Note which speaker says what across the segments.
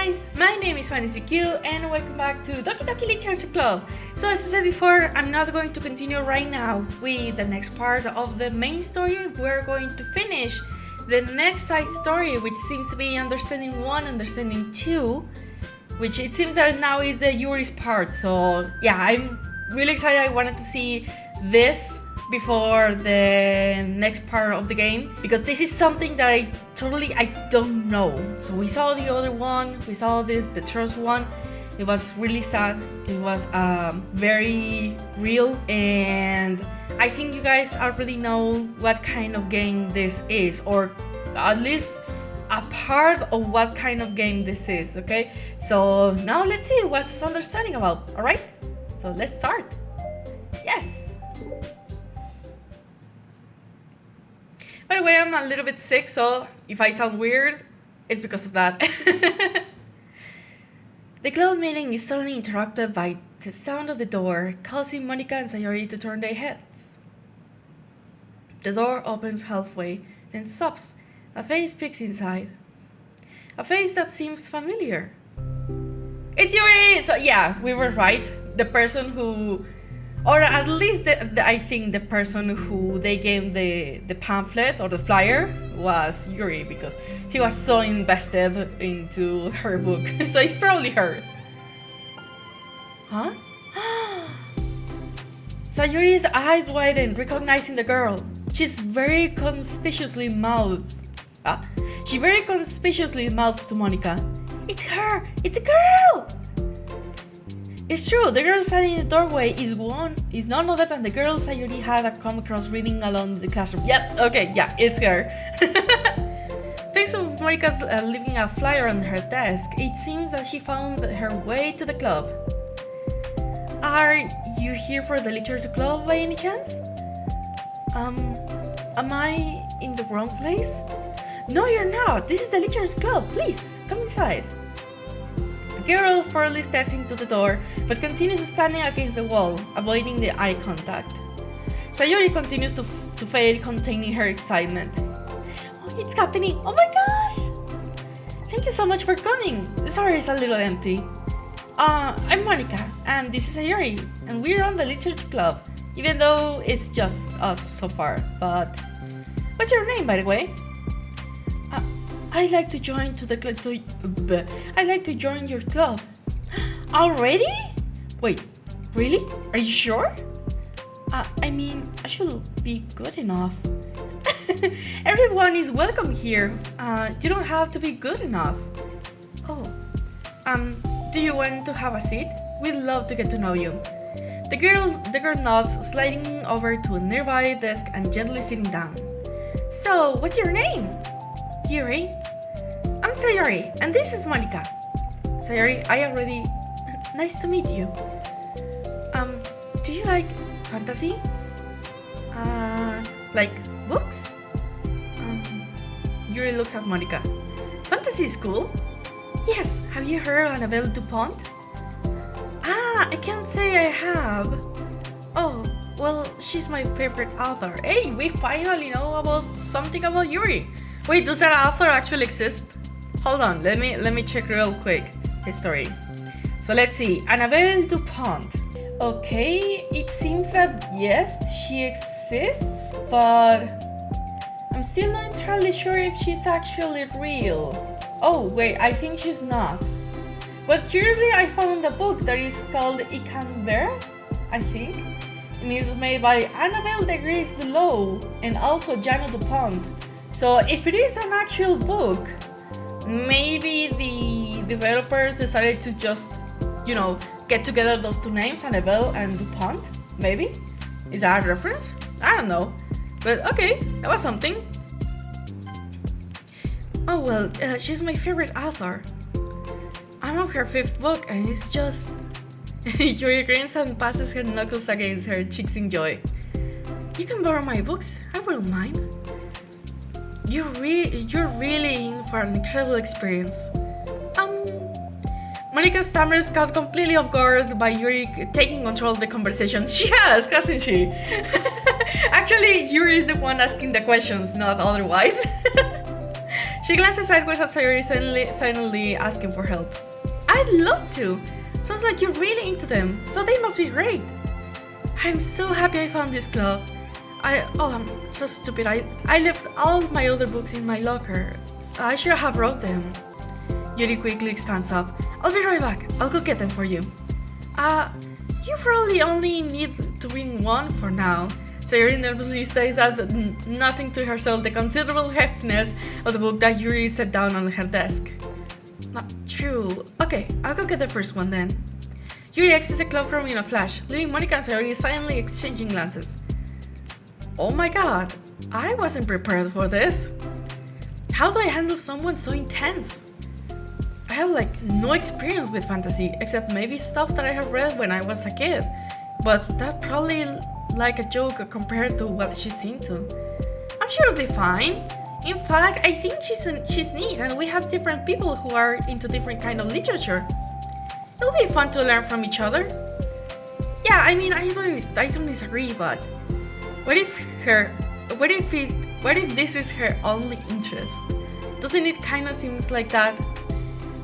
Speaker 1: guys, my name is FannyZQ and welcome back to Doki Doki Literature Club. So as I said before, I'm not going to continue right now with the next part of the main story. We're going to finish the next side story, which seems to be Understanding 1, Understanding 2, which it seems that now is the Yuri's part. So yeah, I'm really excited. I wanted to see this before the next part of the game, because this is something that I don't know. So we saw the other one, we saw the trust one. It was really sad. It was very real, and I think you guys already know what kind of game this is, or at least a part of what kind of game this is. Okay, so now let's see what's Understanding about. All right, so let's start. Yes. By the way, I'm a little bit sick, so if I sound weird, it's because of that. The club meeting is suddenly interrupted by the sound of the door, causing Monica and Sayori to turn their heads. The door opens halfway, then stops. A face peeks inside. A face that seems familiar. It's Yuri! So yeah, we were right. The person who... Or at least I think the person who they gave the pamphlet or the flyer was Yuri, because she was so invested into her book. So it's probably her. Huh? Sayuri's eyes widen, recognizing the girl. She's very conspicuously mouthed. She very conspicuously mouths to Monica. It's her! It's a girl! It's true, the girl standing in the doorway is none other than the girl Sayuri had come across reading along the classroom. Yep, okay, yeah, it's her. Thanks to Monica's leaving a flyer on her desk, it seems that she found her way to the club. Are you here for the literature club by any chance? Am I in the wrong place? No, you're not. This is the literature club. Please, come inside. The girl further steps into the door, but continues standing against the wall, avoiding the eye contact. Sayori continues to fail containing her excitement. Oh, it's happening! Oh my gosh! Thank you so much for coming! Sorry, it's a little empty. I'm Monica, and this is Sayori, and we're on the literature club, even though it's just us so far. But what's your name, by the way? I'd like to join I'd like to join your club. Already? Wait, really? Are you sure? I mean, I should be good enough. Everyone is welcome here. You don't have to be good enough. Oh, do you want to have a seat? We'd love to get to know you. The girl nods, sliding over to a nearby desk and gently sitting down. So, what's your name? Yuri. I'm Sayori, and this is Monica. Sayori, nice to meet you. Do you like fantasy? Like books? Yuri looks at Monica. Fantasy is cool. Yes, have you heard of Annabelle Dupont? I can't say I have. Oh, well, she's my favorite author. Hey, we finally know about something about Yuri. Wait, does that author actually exist? Hold on, let me check real quick history. So let's see, Annabelle Dupont. Okay, it seems that yes, she exists, but I'm still not entirely sure if she's actually real. Oh wait, I think she's not. But curiously, I found a book that is called Icanver, I think, and is made by Annabelle de Grace Dulot and also Jano Dupont. So if it is an actual book, maybe the developers decided to just, get together those two names, Annabelle and Dupont, maybe? Is that a reference? I don't know. But okay, that was something. Oh well, she's my favorite author. I'm on her 5th book and it's just... Yuri grins and passes her knuckles against her cheeks in joy. You can borrow my books, I wouldn't mind. You're really in for an incredible experience. Monica stammers, caught completely off guard by Yuri taking control of the conversation. She has, hasn't she? Actually, Yuri is the one asking the questions, not otherwise. She glances sideways at Sayori, silently asking for help. I'd love to! Sounds like you're really into them, so they must be great! I'm so happy I found this club. I'm so stupid. I left all my other books in my locker. I should have brought them. Yuri quickly stands up. I'll be right back. I'll go get them for you. You probably only need to bring one for now. Sayori nervously says that, nothing to herself the considerable heftiness of the book that Yuri set down on her desk. True. Okay, I'll go get the first one then. Yuri exits the club room in a flash, leaving Monika and Sayori silently exchanging glances. Oh my god, I wasn't prepared for this. How do I handle someone so intense? I have no experience with fantasy, except maybe stuff that I have read when I was a kid, but that probably like a joke compared to what she's into. I'm sure it'll be fine. In fact, I think she's neat, and we have different people who are into different kind of literature. It'll be fun to learn from each other. Yeah, I mean, I don't disagree, but what if this is her only interest? Doesn't it kind of seems like that?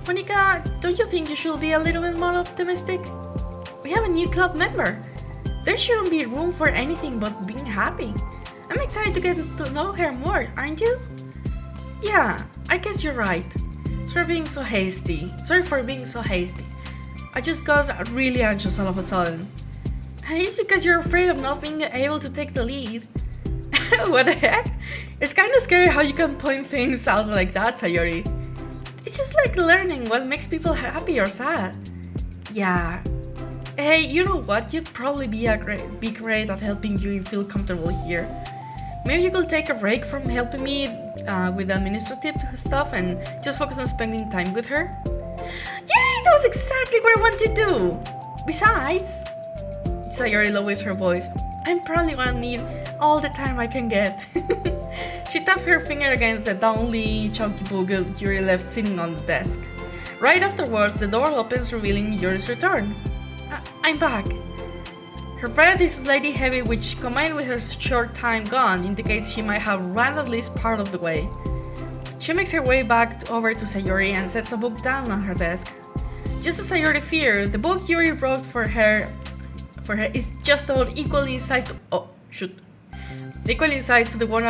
Speaker 1: Monika, don't you think you should be a little bit more optimistic? We have a new club member. There shouldn't be room for anything but being happy. I'm excited to get to know her more, aren't you? Yeah, I guess you're right. Sorry for being so hasty. I just got really anxious all of a sudden. And it's because you're afraid of not being able to take the lead. What the heck? It's kind of scary how you can point things out like that, Sayori. It's just like learning what makes people happy or sad. Yeah. Hey, you know what? You'd probably be great at helping you feel comfortable here. Maybe you could take a break from helping me with administrative stuff and just focus on spending time with her. Yay! That was exactly what I wanted to do! Besides, Sayori lowers her voice. I'm probably gonna need all the time I can get. She taps her finger against the only chunky book Yuri left sitting on the desk. Right afterwards, the door opens, revealing Yuri's return. I'm back. Her breath is slightly heavy, which, combined with her short time gone, indicates she might have run at least part of the way. She makes her way back over to Sayori and sets a book down on her desk. Just as Sayori feared, the book Yuri brought for her is just about equally in size to the one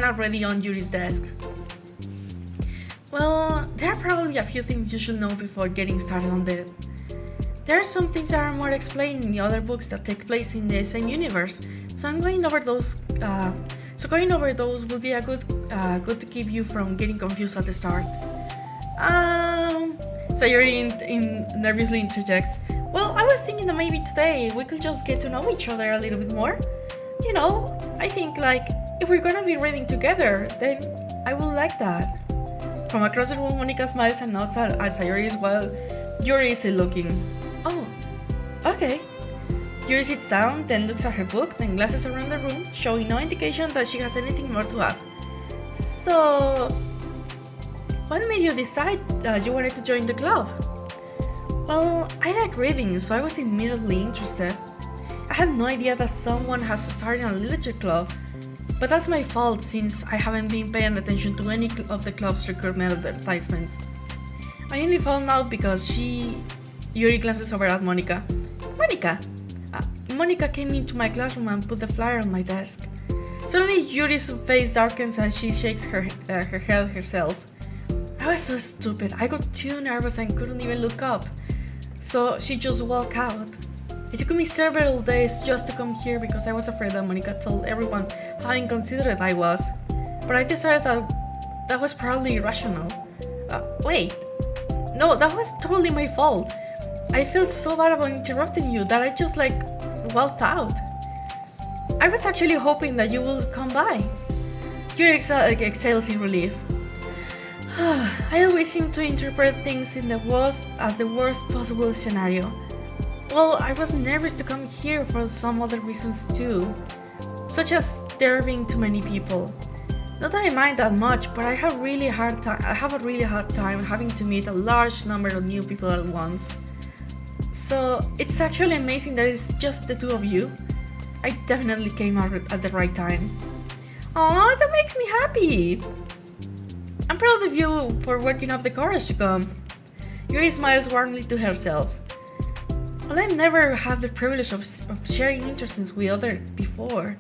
Speaker 1: already on Yuri's desk. Well, there are probably a few things you should know before getting started on that. There are some things that are more explained in the other books that take place in the same universe, so I'm going over those. Going over those will be a good to keep you from getting confused at the start. Sayori nervously interjects. Well, I was thinking that maybe today we could just get to know each other a little bit more. You know, I think if we're gonna be reading together, then I would like that. From across the room, Monika smiles and nods at Sayori while Yuri is looking. Oh, okay. Yuri sits down, then looks at her book, then glances around the room, showing no indication that she has anything more to add. So, what made you decide you wanted to join the club? Well, I like reading, so I was immediately interested. I had no idea that someone has started a literature club, but that's my fault since I haven't been paying attention to any of the club's recruitment advertisements. I only found out because Yuri glances over at Monika. Monika came into my classroom and put the flyer on my desk. Suddenly, Yuri's face darkens and she shakes her head herself. I was so stupid. I got too nervous and couldn't even look up. So she just walked out. It took me several days just to come here because I was afraid that Monika told everyone how inconsiderate I was. But I decided that was probably irrational. Wait. No, that was totally my fault. I felt so bad about interrupting you that I just walked out. I was actually hoping that you would come by. Yuri exhales in relief. I always seem to interpret things as the worst possible scenario. Well, I was nervous to come here for some other reasons too, such as there being too many people. Not that I mind that much, but I have a really hard time having to meet a large number of new people at once. So it's actually amazing that it's just the two of you. I definitely came out at the right time. Aw, that makes me happy. I'm proud of you for working up the courage to come. Yuri smiles warmly to herself. Well, I've never had the privilege of sharing interests with others before,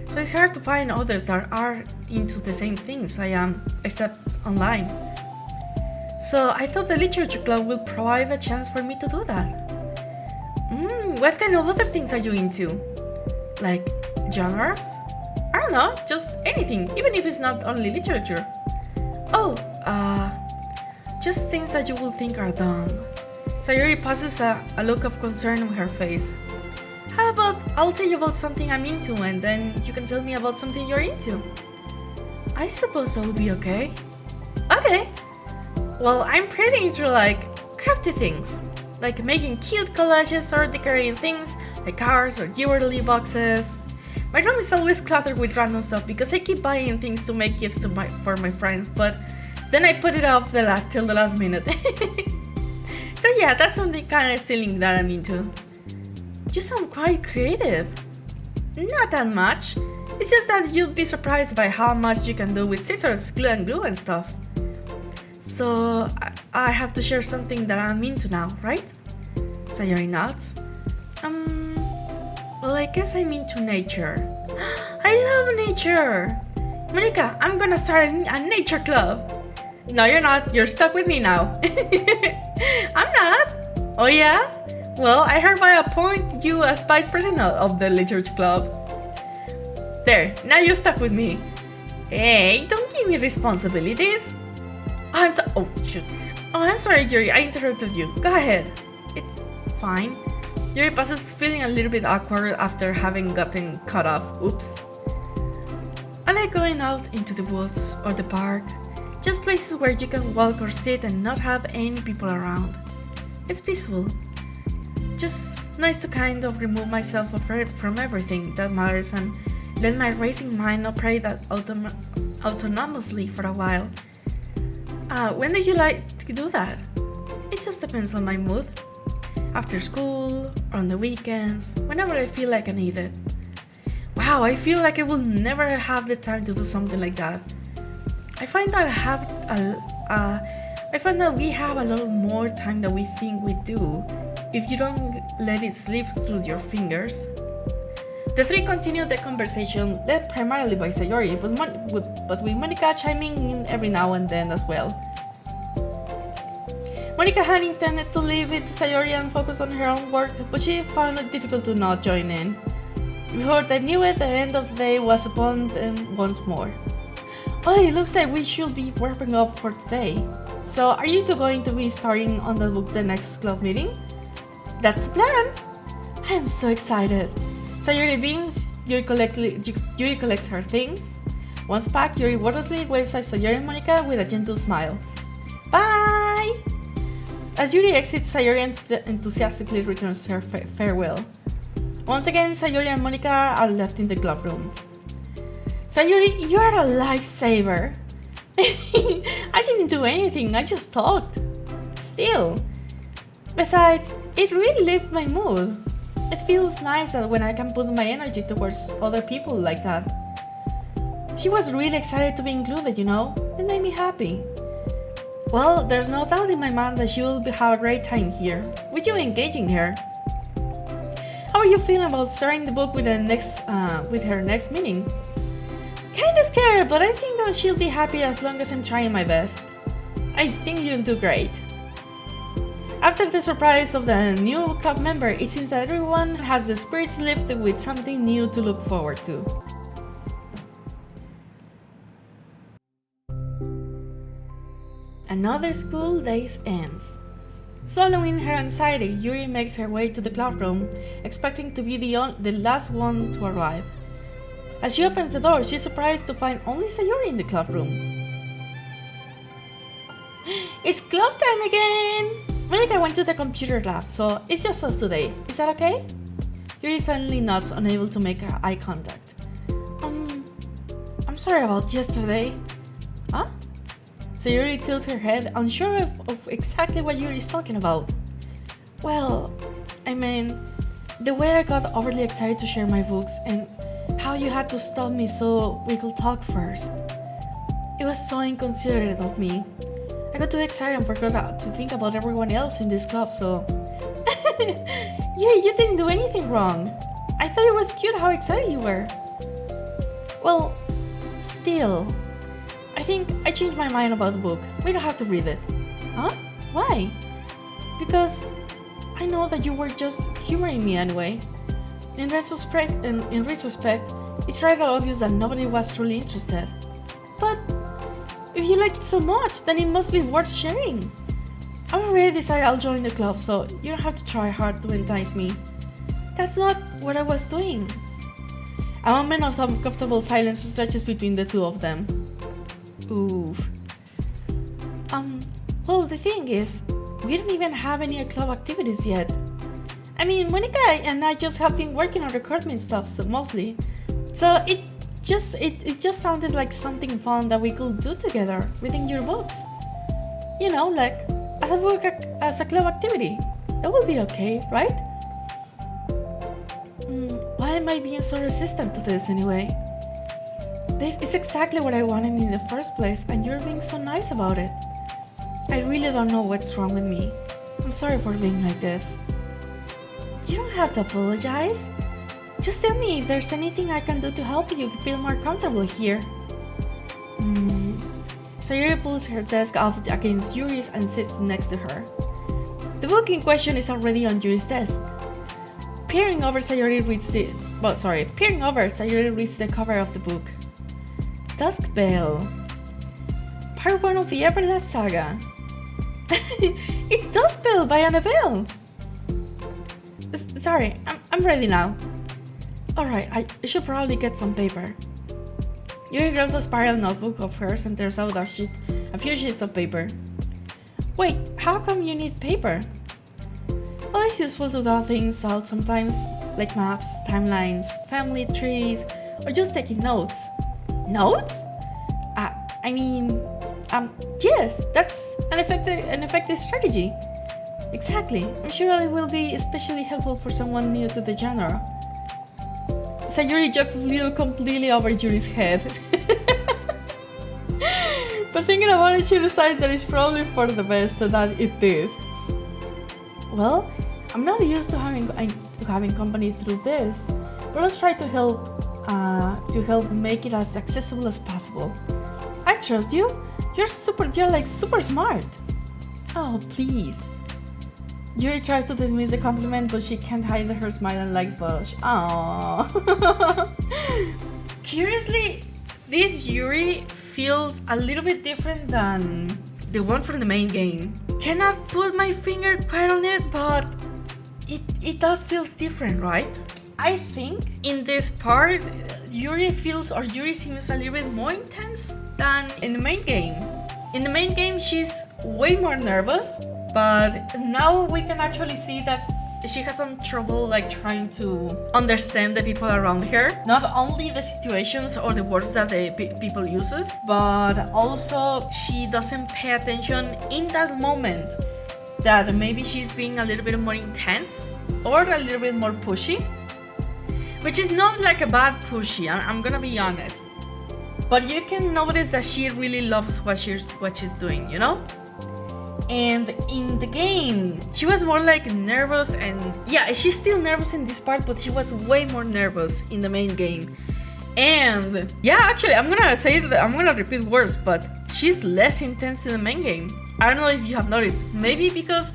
Speaker 1: so it's hard to find others that are into the same things I am, except online. So I thought the literature club will provide a chance for me to do that. What kind of other things are you into? Like genres? I don't know, just anything, even if it's not only literature. Oh, just things that you will think are dumb. Sayori passes a look of concern on her face. How about I'll tell you about something I'm into and then you can tell me about something you're into? I suppose that will be okay. Okay. Well, I'm pretty into like crafty things, like making cute collages or decorating things like cars or jewelry boxes. My room is always cluttered with random stuff because I keep buying things to make gifts for my friends, but then I put it off till the last minute. So yeah, that's something kind of silly that I'm into. You sound quite creative. Not that much. It's just that you'll be surprised by how much you can do with scissors, glue and stuff. So I have to share something that I'm into now, right? Sayori nods. Well, I guess I'm into nature. I love nature! Monica, I'm gonna start a nature club. No, you're not. You're stuck with me now. I'm not. Oh yeah? Well, I hereby appoint you as vice president of the literature club. There, now you're stuck with me. Hey, don't give me responsibilities. Oh, shoot. Oh, I'm sorry, Yuri. I interrupted you. Go ahead. It's fine. Yuri passes feeling a little bit awkward after having gotten cut off. Oops. I like going out into the woods or the park. Just places where you can walk or sit and not have any people around. It's peaceful. Just nice to kind of remove myself from everything that matters and let my racing mind operate that autonomously for a while. When do you like to do that? It just depends on my mood. After school, or on the weekends, whenever I feel like I need it. Wow, I feel like I will never have the time to do something like that. I find that we have a lot more time than we think we do if you don't let it slip through your fingers. The three continue the conversation, led primarily by Sayori, but with Monica chiming in every now and then as well. Monica had intended to leave it to Sayori and focus on her own work, but she found it difficult to not join in. Before they knew it, the end of the day was upon them once more. Oh, it looks like we should be wrapping up for today. So, are you two going to be starting on the book the next club meeting? That's the plan! I am so excited. Sayori beams, Yuri collects her things. Once back, Yuri wordlessly waves at Sayori and Monica with a gentle smile. Bye! As Yuri exits, Sayori enthusiastically returns her farewell. Once again, Sayori and Monica are left in the club room. Sayori, you are a lifesaver. I didn't do anything, I just talked. Still. Besides, it really lifted my mood. It feels nice that when I can put my energy towards other people like that. She was really excited to be included, you know? It made me happy. Well, there's no doubt in my mind that she will have a great time here, with you engaging her. How are you feeling about starting the book with her next meeting? Kinda scared, but I think that she'll be happy as long as I'm trying my best. I think you'll do great. After the surprise of the new club member, it seems that everyone has the spirits lifted with something new to look forward to. Another school day ends. Swallowing her anxiety, Yuri makes her way to the club room, expecting to be the last one to arrive. As she opens the door, she's surprised to find only Sayori in the club room. It's club time again! Monica went to the computer lab, so it's just us today. Is that okay? Yuri suddenly nods, unable to make eye contact. I'm sorry about yesterday. Huh? Sayori tilts her head, unsure of exactly what Yuri is talking about. Well, I mean, the way I got overly excited to share my books and how you had to stop me so we could talk first. It was so inconsiderate of me. I got too excited and forgot to think about everyone else in this club, so... You didn't do anything wrong. I thought it was cute how excited you were. Well, still... I think I changed my mind about the book. We don't have to read it. Huh? Why? Because I know that you were just humoring me anyway. In retrospect, it's rather obvious that nobody was truly interested. But if you like it so much, then it must be worth sharing. I've already decided I'll join the club, so you don't have to try hard to entice me. That's not what I was doing. A moment of uncomfortable silence stretches between the two of them. Ooh. Well, the thing is, we don't even have any club activities yet. I mean, Monica and I just have been working on recording stuff, so mostly. So it just sounded like something fun that we could do together, reading your books. You know, like as a club activity. That would be okay, right? Why am I being so resistant to this anyway? This is exactly what I wanted in the first place, and you're being so nice about it. I really don't know what's wrong with me. I'm sorry for being like this. You don't have to apologize. Just tell me if there's anything I can do to help you feel more comfortable here. Sayuri pulls her desk up against Yuri's and sits next to her. The book in question is already on Yuri's desk. Peering over, Sayuri reads the cover of the book. Dusk Bell. Part 1 of the Everlast Saga. It's Dusk Bell by Annabelle! Sorry, I'm ready now. Alright, I should probably get some paper. Yuri grabs a spiral notebook of hers and tears out a few sheets of paper. Wait, how come you need paper? Well, it's useful to draw things out sometimes, like maps, timelines, family trees, or just taking notes. Notes? Yes, that's an effective strategy. Exactly. I'm sure it will be especially helpful for someone new to the genre. Sayuri joked flew completely over Yuri's head. But thinking about it, she decides that it's probably for the best that it did. Well, I'm not used to having company through this, but I'll try to help make it as accessible as possible. I trust you. You're super smart. Oh, please. Yuri tries to dismiss the compliment, but she can't hide her smile and light blush. Aww. Curiously, this Yuri feels a little bit different than the one from the main game. Cannot put my finger quite on it, but it does feel different, right? I think in this part, Yuri seems a little bit more intense than in the main game. In the main game, she's way more nervous, but now we can actually see that she has some trouble trying to understand the people around her. Not only the situations or the words that the people uses, but also she doesn't pay attention in that moment that maybe she's being a little bit more intense or a little bit more pushy. Which is not like a bad pushy, I'm gonna be honest. But you can notice that she really loves what she's doing, you know? And in the game, she was more nervous, and yeah, she's still nervous in this part, but she was way more nervous in the main game. And yeah, actually, I'm gonna repeat words, but she's less intense in the main game. I don't know if you have noticed, maybe because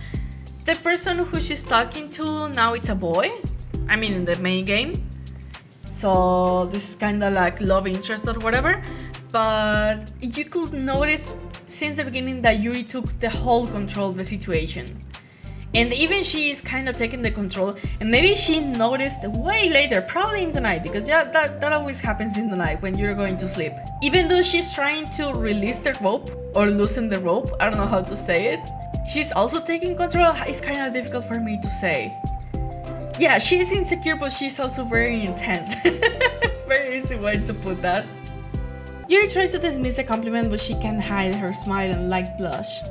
Speaker 1: the person who she's talking to now it's a boy. I mean, in the main game. So this is kind of like love interest or whatever, but you could notice since the beginning that Yuri took the whole control of the situation. And even she is kind of taking the control, and maybe she noticed way later, probably in the night, because yeah, that always happens in the night when you're going to sleep. Even though she's trying to release the rope or loosen the rope, I don't know how to say it, she's also taking control. It's kind of difficult for me to say. Yeah, she's insecure, but she's also very intense. Very easy way to put that. Yuri tries to dismiss the compliment, but she can't hide her smile and light blush.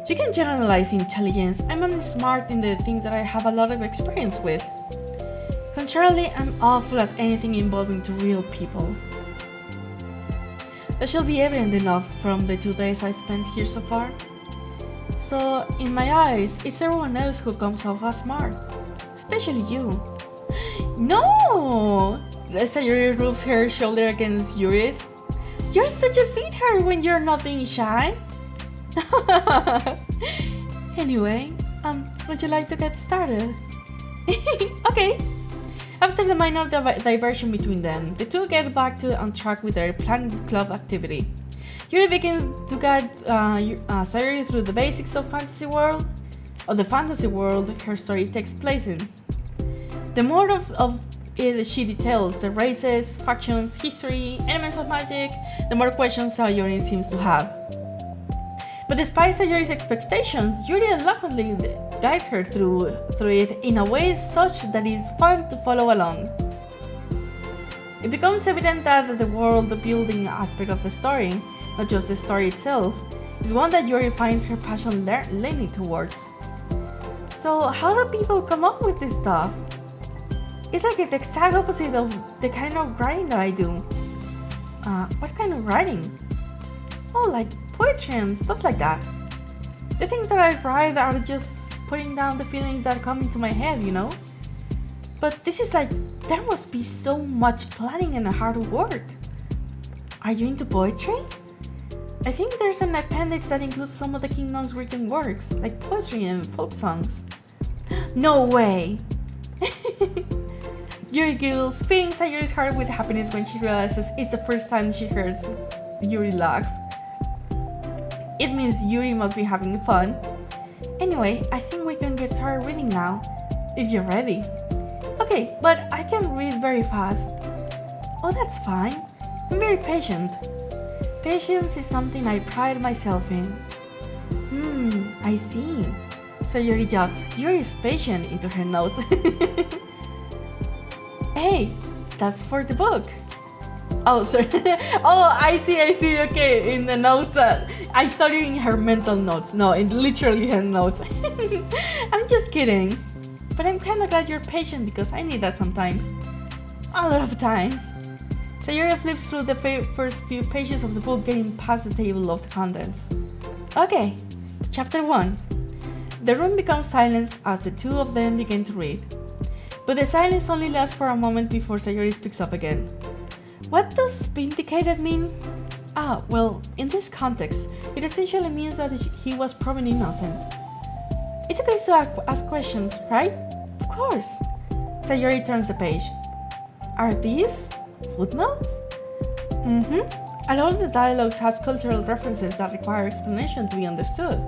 Speaker 1: You can generalize intelligence. I'm only smart in the things that I have a lot of experience with. Contrarily, I'm awful at anything involving two real people. That shall be evident enough from the 2 days I spent here so far. So, in my eyes, it's everyone else who comes off as smart. Especially you. No! Sayuri rubs her shoulder against Yuri's. You're such a sweetheart when you're not being shy. Anyway, would you like to get started? Okay. After the minor diversion between them, the two get back on track with their planned club activity. Yuri begins to guide Sayuri through the basics of the fantasy world her story takes place in. The more of it she details the races, factions, history, elements of magic, the more questions Sayuri seems to have. But despite Sayuri's expectations, Yuri eloquently guides her through it in a way such that it's fun to follow along. It becomes evident that the world-building aspect of the story, not just the story itself, is one that Yuri finds her passion leaning towards. So how do people come up with this stuff? It's like the exact opposite of the kind of writing that I do. What kind of writing? Oh, like poetry and stuff like that. The things that I write are just putting down the feelings that come into my head, you know? But this is like, there must be so much planning and hard work. Are you into poetry? I think there's an appendix that includes some of the kingdom's written works, like poetry and folk songs. No way! Yuri giggles, filling Sayuri's heart with happiness when she realizes it's the first time she hears Yuri laugh. It means Yuri must be having fun. Anyway, I think we can get started reading now, if you're ready. Okay, but I can read very fast. Oh, that's fine. I'm very patient. Patience is something I pride myself in. I see. So Yuri jots, Yuri is patient into her notes. Hey, that's for the book. Oh, sorry. Oh, I see, okay, in the notes. I thought in her mental notes. No, in literally her notes. I'm just kidding. But I'm kind of glad you're patient because I need that sometimes. A lot of times. Sayuri flips through the first few pages of the book, getting past the table of the contents. Okay, chapter 1. The room becomes silent as the two of them begin to read. But the silence only lasts for a moment before Sayuri speaks up again. What does vindicated mean? Well, in this context, it essentially means that he was proven innocent. It's okay to ask questions, right? Of course. Sayuri turns the page. Are these footnotes? A lot of the dialogues has cultural references that require explanation to be understood.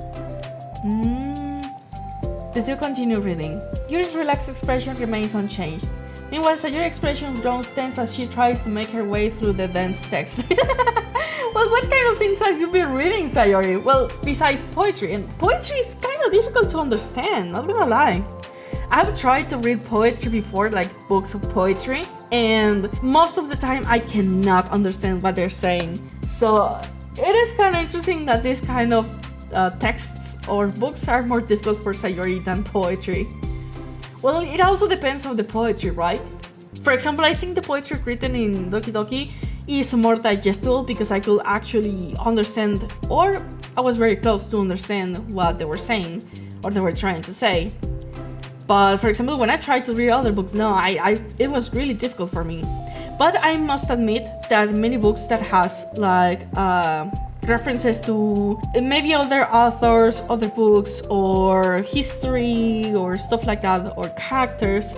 Speaker 1: The two continue reading. Yuri's relaxed expression remains unchanged. Meanwhile, Sayuri's expression grows tense as she tries to make her way through the dense text. Well, what kind of things have you been reading, Sayuri? Well, besides poetry, and poetry is kind of difficult to understand, not gonna lie. I've tried to read poetry before, like books of poetry, and most of the time I cannot understand what they're saying. So it is kind of interesting that this kind of texts or books are more difficult for Sayuri than poetry. Well, it also depends on the poetry, right? For example, I think the poetry written in Doki Doki is more digestible because I could actually understand, or I was very close to understand what they were saying or they were trying to say. But for example, when I tried to read other books, no, it was really difficult for me. But I must admit that many books that has like references to maybe other authors, other books, or history, or stuff like that, or characters,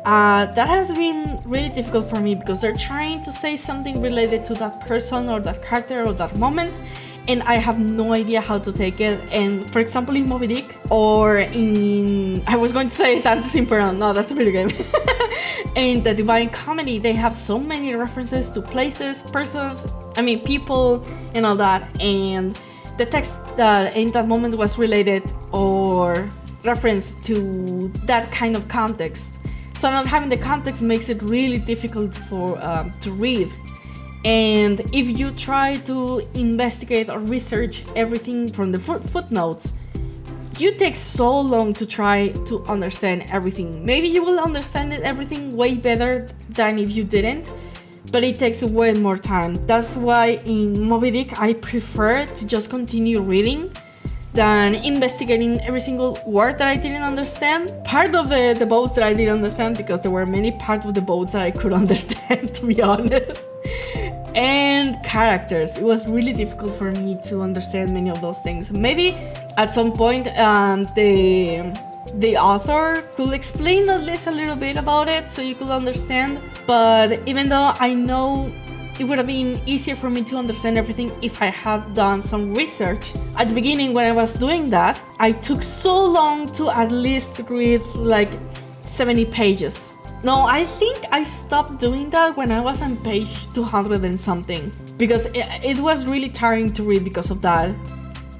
Speaker 1: that has been really difficult for me because they're trying to say something related to that person or that character or that moment, and I have no idea how to take it. And for example, in Moby Dick, or in, I was going to say Dante's Inferno, no, that's a video game. In the Divine Comedy, they have so many references to places, persons, people, and all that, and the text that in that moment was related or referenced to that kind of context. So not having the context makes it really difficult for to read. And if you try to investigate or research everything from the footnotes, you take so long to try to understand everything. Maybe you will understand everything way better than if you didn't, but it takes way more time. That's why in Moby Dick I prefer to just continue reading than investigating every single word that I didn't understand. Part of the boats that I didn't understand, because there were many parts of the boats that I could understand, to be honest. And characters. It was really difficult for me to understand many of those things. Maybe at some point the author could explain at least a little bit about it so you could understand. But even though I know it would have been easier for me to understand everything if I had done some research. At the beginning, when I was doing that, I took so long to at least read like 70 pages. No, I think I stopped doing that when I was on page 200 and something, because it was really tiring to read because of that.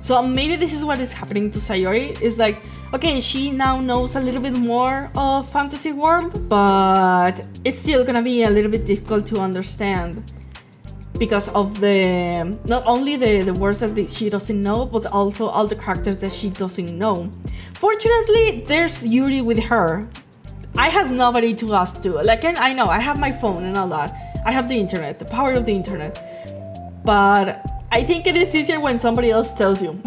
Speaker 1: So maybe this is what is happening to Sayori. It's like, okay, she now knows a little bit more of fantasy world, but it's still gonna be a little bit difficult to understand because of not only the words that she doesn't know, but also all the characters that she doesn't know. Fortunately, there's Yuri with her. I have nobody to ask to. Like, I know, I have my phone and all that. I have the internet, the power of the internet. But I think it is easier when somebody else tells you.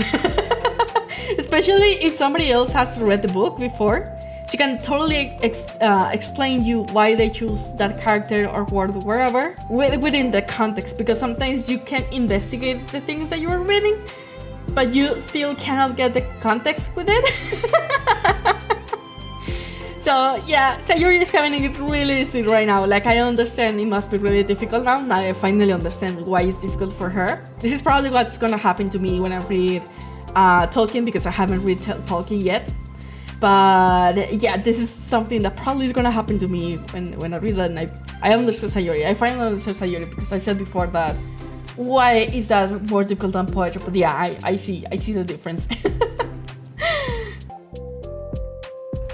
Speaker 1: Especially if somebody else has read the book before. She can totally explain you why they choose that character or word wherever within the context, because sometimes you can investigate the things that you are reading, but you still cannot get the context with it. So yeah, Sayori is having it really easy right now. Like, I understand it must be really difficult now. Now I finally understand why it's difficult for her. This is probably what's gonna happen to me when I read Tolkien, because I haven't read Tolkien yet. But yeah, this is something that probably is gonna happen to me when I read that, and I understand Sayori. I finally understand Sayori, because I said before that why is that more difficult than poetry? But yeah, I see the difference.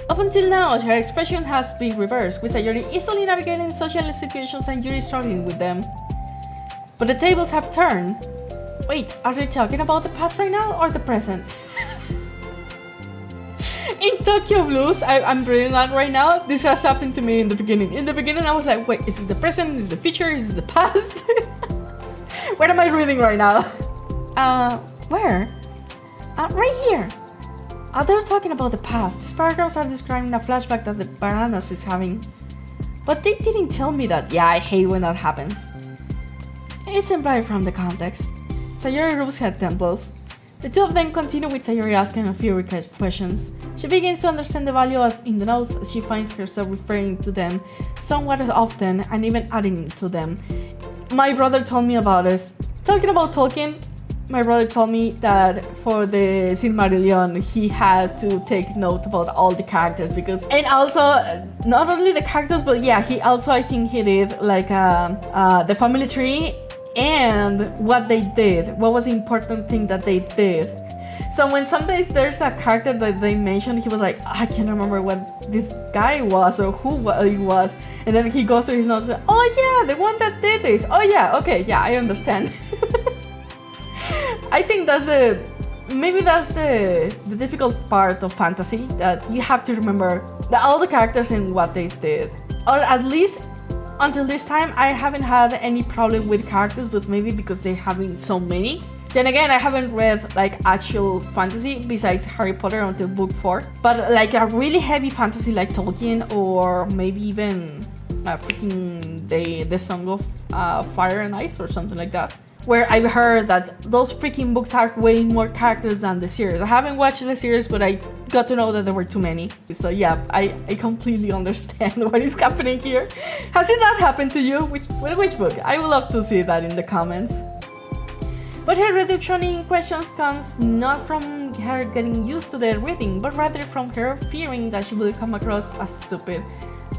Speaker 1: Up until now, her expression has been reversed, with Sayori easily navigating social situations and Yuri struggling with them. But the tables have turned. Wait, are they talking about the past right now or the present? In Tokyo Blues, I'm reading that right now. This has happened to me in the beginning. In the beginning, I was like, wait, is this the present? Is this the future? Is this the past? What am I reading right now? Where? Right here. They're talking about the past. These paragraphs are describing a flashback that the Baranas is having. But they didn't tell me that. Yeah, I hate when that happens. It's implied from the context. Sayori rubs her temples. The two of them continue with Sayori asking a few questions. She begins to understand the value in the notes as she finds herself referring to them somewhat often and even adding to them. My brother told me about this. Talking about Tolkien, my brother told me that for the Silmarillion he had to take notes about all the characters, and also not only the characters, but yeah, he also, I think he did like the family tree and what they did, what was the important thing that they did. So when sometimes there's a character that they mentioned, he was like, I can't remember what this guy was or who he was, and then he goes to his notes, oh yeah, the one that did this, oh yeah, okay, yeah, I understand. I think that's the difficult part of fantasy, that you have to remember all the characters and what they did. Or at least until this time, I haven't had any problem with characters, but maybe because they have been so many. Then again, I haven't read like actual fantasy besides Harry Potter until book 4. But like a really heavy fantasy like Tolkien, or maybe even freaking the Song of Fire and Ice or something like that, where I've heard that those freaking books have way more characters than the series. I haven't watched the series, but I got to know that there were too many. So yeah, I completely understand what is happening here. Has it that happened to you? Which book? I would love to see that in the comments. But her reduction in questions comes not from her getting used to the reading, but rather from her fearing that she will come across as stupid.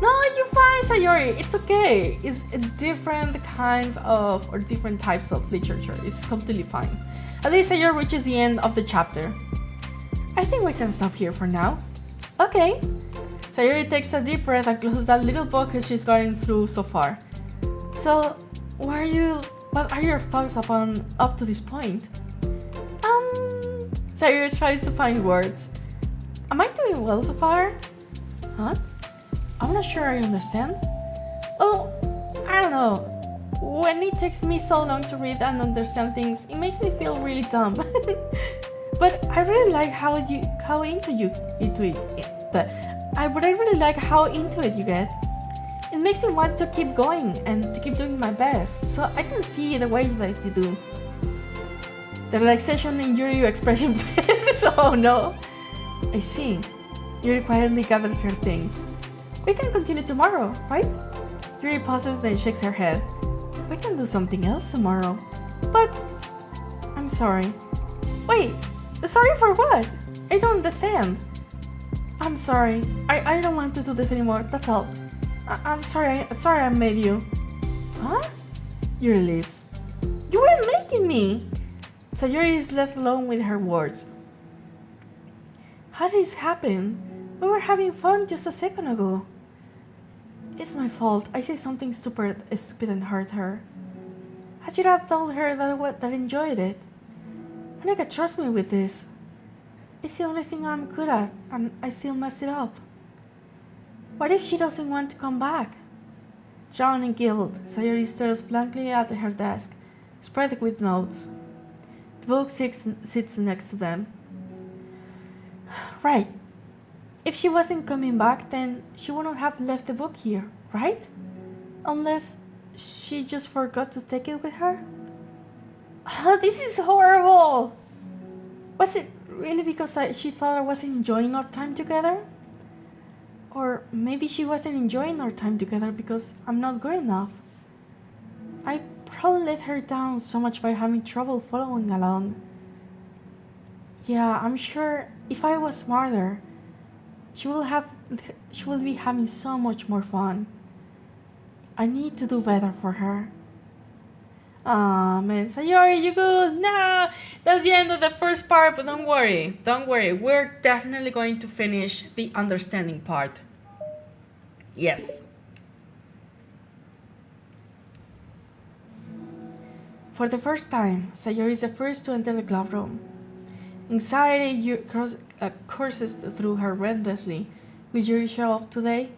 Speaker 1: No, you're fine, Sayori. It's okay. It's different kinds of or different types of literature. It's completely fine. At least Sayori reaches the end of the chapter. I think we can stop here for now. Okay. Sayori takes a deep breath and closes that little book she's gotten through so far. So, what are your thoughts up to this point? Sayori tries to find words. going well so far? Huh? I'm not sure I understand. Oh, I don't know. When it takes me so long to read and understand things, it makes me feel really dumb. But I really like how into it you get. It makes me want to keep going and to keep doing my best, so I can see the way that you do. The relaxation in your expression fades. Oh no. I see. Yuri quietly gathers her things. We can continue tomorrow, right? Yuri pauses, then shakes her head. We can do something else tomorrow. But I'm sorry. Wait, sorry for what? I don't understand. I'm sorry. I don't want to do this anymore. That's all. I'm sorry. Sorry I made you. Huh? Yuri leaves. You weren't making me. Sayuri is left alone with her words. How did this happen? We were having fun just a second ago. It's my fault. I said something stupid and hurt her. I should have told her that I enjoyed it. Monika, trust me with this. It's the only thing I'm good at, and I still messed it up. What if she doesn't want to come back? Drawn and guilt, Sayuri stares blankly at her desk, spread with notes. The book sits next to them. Right. If she wasn't coming back, then she wouldn't have left the book here, right? Unless she just forgot to take it with her? This is horrible! Was it really because she thought I wasn't enjoying our time together? Or maybe she wasn't enjoying our time together because I'm not good enough. I probably let her down so much by having trouble following along. Yeah, I'm sure if I was smarter, she will be having so much more fun. I need to do better for her. Ah, man, Sayori, you good? Nah, that's the end of the first part, but don't worry. We're definitely going to finish the understanding part. Yes. For the first time, Sayori is the first to enter the club room. Anxiety courses through her relentlessly. Will Yuri show up today?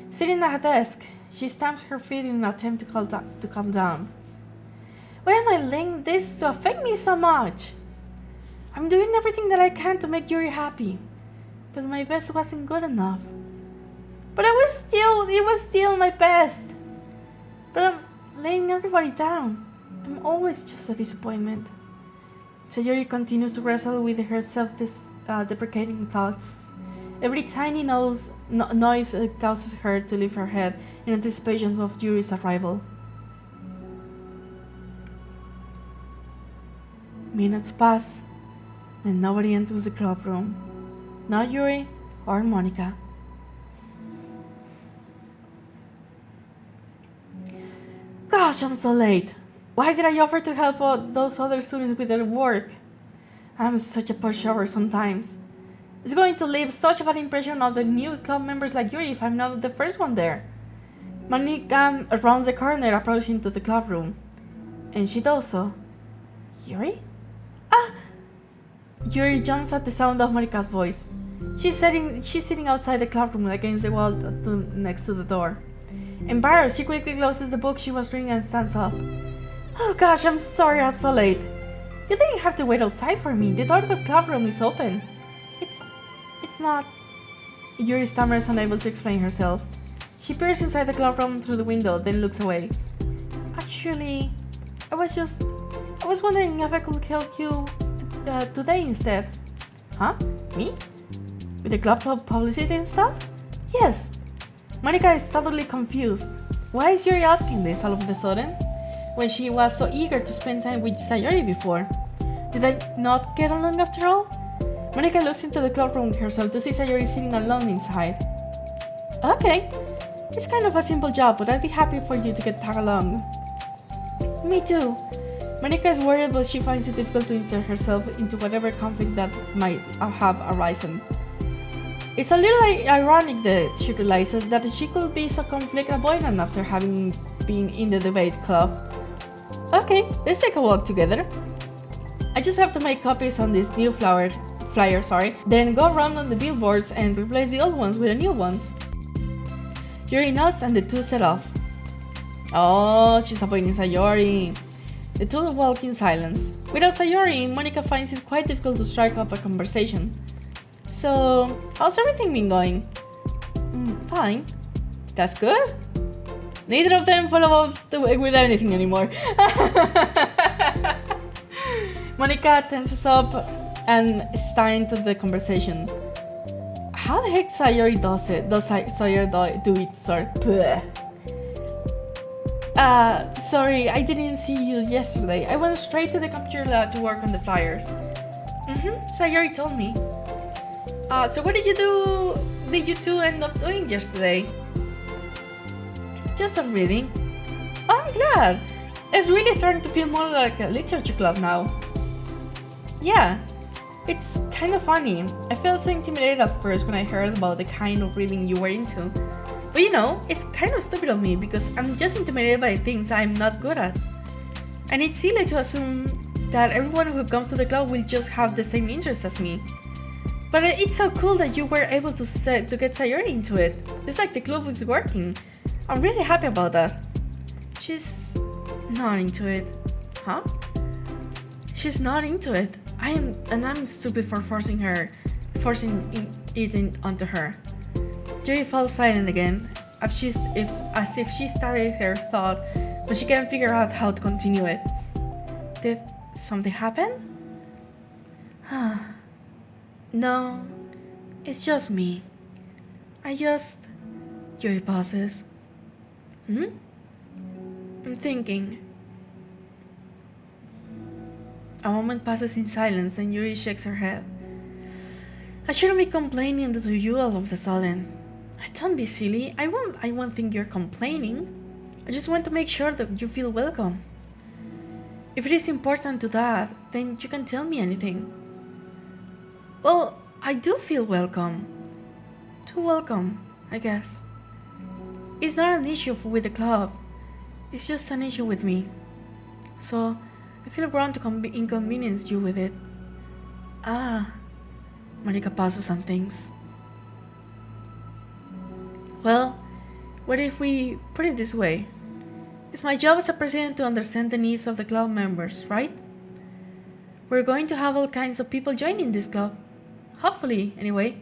Speaker 1: Sitting at a desk, she stamps her feet in an attempt to calm down. Why am I letting this to affect me so much? I'm doing everything that I can to make Yuri happy, but my best wasn't good enough. But it was still my best. But I'm letting everybody down. I'm always just a disappointment. Sayori continues to wrestle with her self-deprecating thoughts. Every tiny noise causes her to lift her head in anticipation of Yuri's arrival. Minutes pass, and nobody enters the club room. Not Yuri or Monika. Gosh, I'm so late. Why did I offer to help out those other students with their work? I'm such a pushover sometimes. It's going to leave such a bad impression of the new club members like Yuri if I'm not the first one there. Monika rounds the corner, approaching to the club room. And she does so. Yuri? Ah! Yuri jumps at the sound of Monika's voice. She's sitting outside the club room against the wall next to the door. Embarrassed, she quickly closes the book she was reading and stands up. Oh gosh, I'm sorry I'm so late. You didn't have to wait outside for me. The door to the club room is open. It's not... Yuri stammers, unable to explain herself. She peers inside the club room through the window, then looks away. Actually, I was wondering if I could help you today instead. Huh? Me? With the club publicity and stuff? Yes. Monika is totally confused. Why is Yuri asking this all of a sudden? When she was so eager to spend time with Sayori before. Did I not get along after all? Monika looks into the club room herself to see Sayori sitting alone inside. Okay. It's kind of a simple job, but I'd be happy for you to tag along. Me too. Monika is worried, but she finds it difficult to insert herself into whatever conflict that might have arisen. It's a little ironic that she realizes that she could be so conflict avoidant after having been in the debate club. Okay, let's take a walk together. I just have to make copies on this new flower flyers, sorry. Then go around on the billboards and replace the old ones with the new ones. Yuri nods and the two set off. Oh, she's avoiding Sayori. The two walk in silence. Without Sayori, Monica finds it quite difficult to strike up a conversation. So, how's everything been going? Fine. That's good. Neither of them follow up with anything anymore. Monica tenses up and starts into the conversation. How the heck Sayori does it? Does Sayori do it? Sorry. Sorry, I didn't see you yesterday. I went straight to the computer lab to work on the flyers. Sayori told me. So what did you two end up doing yesterday? Just some reading. Oh, I'm glad. It's really starting to feel more like a literature club now. Yeah, it's kind of funny. I felt so intimidated at first when I heard about the kind of reading you were into. But you know, it's kind of stupid of me because I'm just intimidated by things I'm not good at. And it's silly to assume that everyone who comes to the club will just have the same interests as me. But it's so cool that you were able to get Sayori into it. It's like the club is working. I'm really happy about that. She's not into it. Huh? She's not into it. I'm stupid for forcing it onto her. Yuri falls silent again, as if she started her thought, but she can't figure out how to continue it. Did something happen? No, it's just me. Yuri pauses. I'm thinking. A moment passes in silence and Yuri shakes her head. I shouldn't be complaining to you all of a sudden. Don't be silly. I won't think you're complaining. I just want to make sure that you feel welcome. If it is important to that, then you can tell me anything. Well, I do feel welcome. Too welcome, I guess. It's not an issue with the club. It's just an issue with me. So, I feel wrong to inconvenience you with it. Monica pauses and thinks. Well, what if we put it this way? It's my job as a president to understand the needs of the club members, right? We're going to have all kinds of people joining this club. Hopefully, anyway.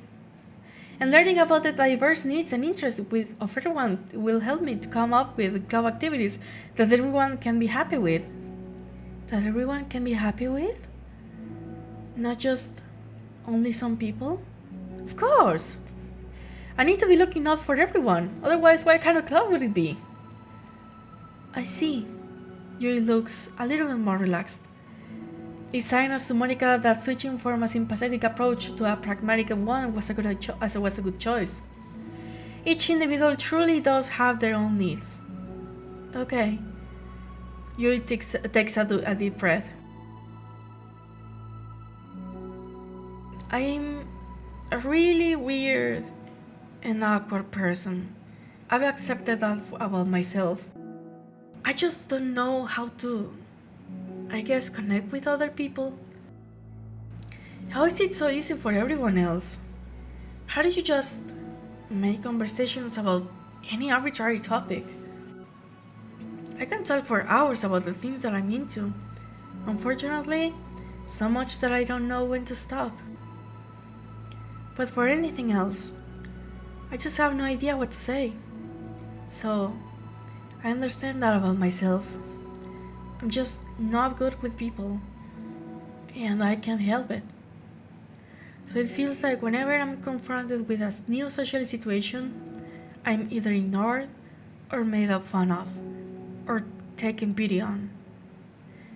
Speaker 1: And learning about the diverse needs and interests of everyone will help me to come up with club activities that everyone can be happy with. That everyone can be happy with? Not just only some people? Of course! I need to be looking out for everyone, otherwise what kind of club would it be? I see. Yuri looks a little bit more relaxed. It signals to Monica that switching from a sympathetic approach to a pragmatic one was a good choice. Each individual truly does have their own needs. Okay. Yuri takes a deep breath. I'm a really weird and awkward person. I've accepted that about myself. I just don't know how to, connect with other people. How is it so easy for everyone else? How do you just make conversations about any arbitrary topic? I can talk for hours about the things that I'm into. Unfortunately, so much that I don't know when to stop. But for anything else, I just have no idea what to say. So, I understand that about myself. I'm just not good with people, and I can't help it. So it feels like whenever I'm confronted with a new social situation, I'm either ignored or made fun of, or taken pity on.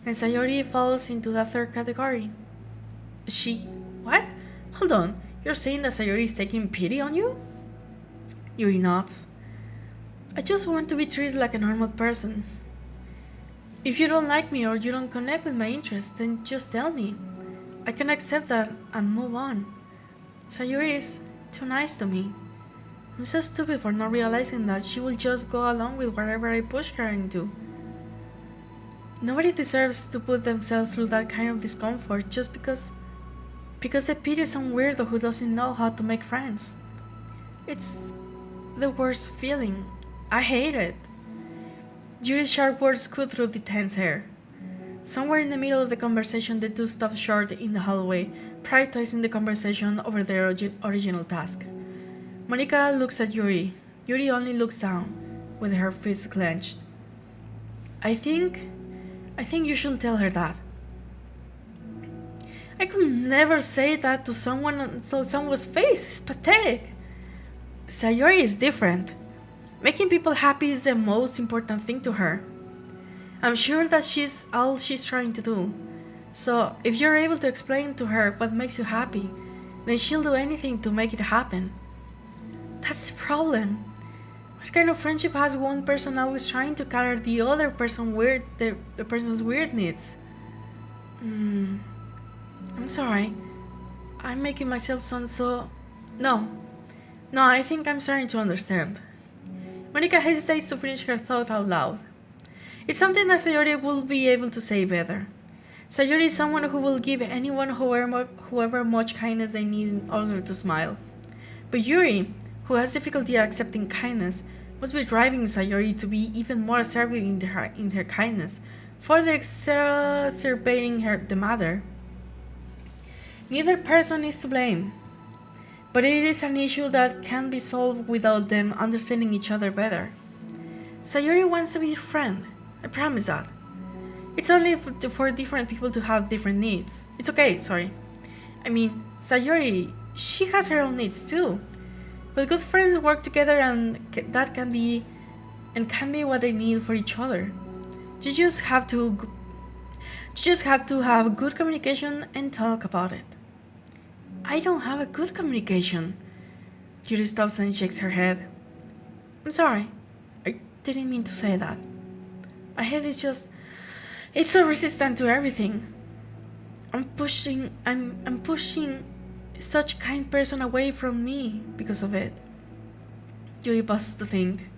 Speaker 1: And Sayori falls into the third category. What? Hold on, you're saying that Sayori is taking pity on you? Yuri nods. I just want to be treated like a normal person. If you don't like me or you don't connect with my interests, then just tell me. I can accept that and move on. Sayori is too nice to me. I'm so stupid for not realizing that she will just go along with whatever I push her into. Nobody deserves to put themselves through that kind of discomfort just because Because I pity some weirdo who doesn't know how to make friends. It's the worst feeling. I hate it. Yuri's sharp words cut through the tense air. Somewhere in the middle of the conversation, the two stopped short in the hallway, prioritizing the conversation over their original task. Monica looks at Yuri. Yuri only looks down, with her fists clenched. I think you should tell her that. I could never say that to someone's face. It's pathetic. Sayori is different. Making people happy is the most important thing to her. I'm sure that she's all she's trying to do. So if you're able to explain to her what makes you happy, then she'll do anything to make it happen. That's the problem. What kind of friendship has one person always trying to cater the other person the person's weird needs? I'm sorry. I'm making myself sound so... No, I think I'm starting to understand. Monica hesitates to finish her thought out loud. It's something that Sayori will be able to say better. Sayori is someone who will give anyone whoever much kindness they need in order to smile. But Yuri, who has difficulty accepting kindness, must be driving Sayori to be even more assertive in her kindness, further exacerbating the matter. Neither person is to blame, but it is an issue that can be solved without them understanding each other better. Sayori wants to be your friend, I promise that. It's only for different people to have different needs. It's okay, sorry. I mean, Sayori, she has her own needs too. But good friends work together and that can be what they need for each other. You just have to have good communication and talk about it. I don't have a good communication. Yuri stops and shakes her head. I'm sorry. I didn't mean to say that. My head is just... It's so resistant to everything. I'm pushing such kind person away from me because of it. Yuri pauses to think.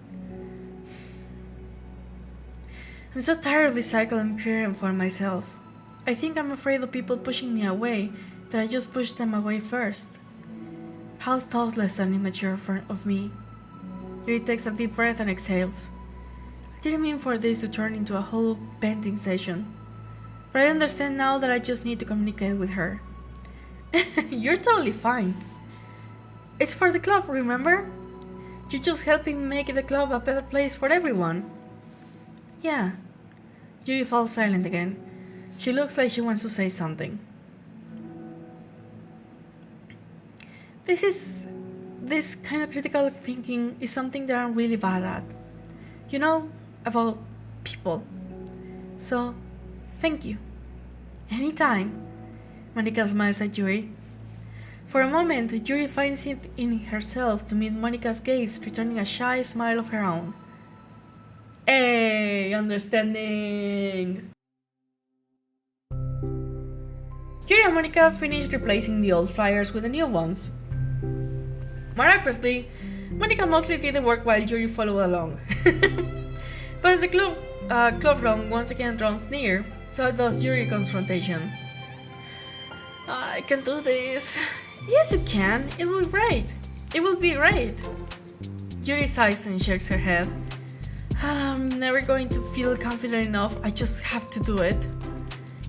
Speaker 1: I'm so tired of this cycle I'm creating for myself. I think I'm afraid of people pushing me away, that I just push them away first. How thoughtless and immature of me. Yuri takes a deep breath and exhales. I didn't mean for this to turn into a whole venting session, but I understand now that I just need to communicate with her. You're totally fine. It's for the club, remember? You're just helping make the club a better place for everyone. Yeah. Yuri falls silent again. She looks like she wants to say something. This kind of critical thinking is something that I'm really bad at. You know, about people. So, thank you. Anytime. Monica smiles at Yuri. For a moment, Yuri finds it in herself to meet Monica's gaze, returning a shy smile of her own. Hey, understanding! Yuri and Monica finished replacing the old flyers with the new ones. More accurately, Monica mostly did the work while Yuri followed along. But as the club room once again draws near, so does Yuri's confrontation. I can do this. Yes, you can. It will be great. It will be great. Yuri sighs and shakes her head. I'm never going to feel confident enough. I just have to do it.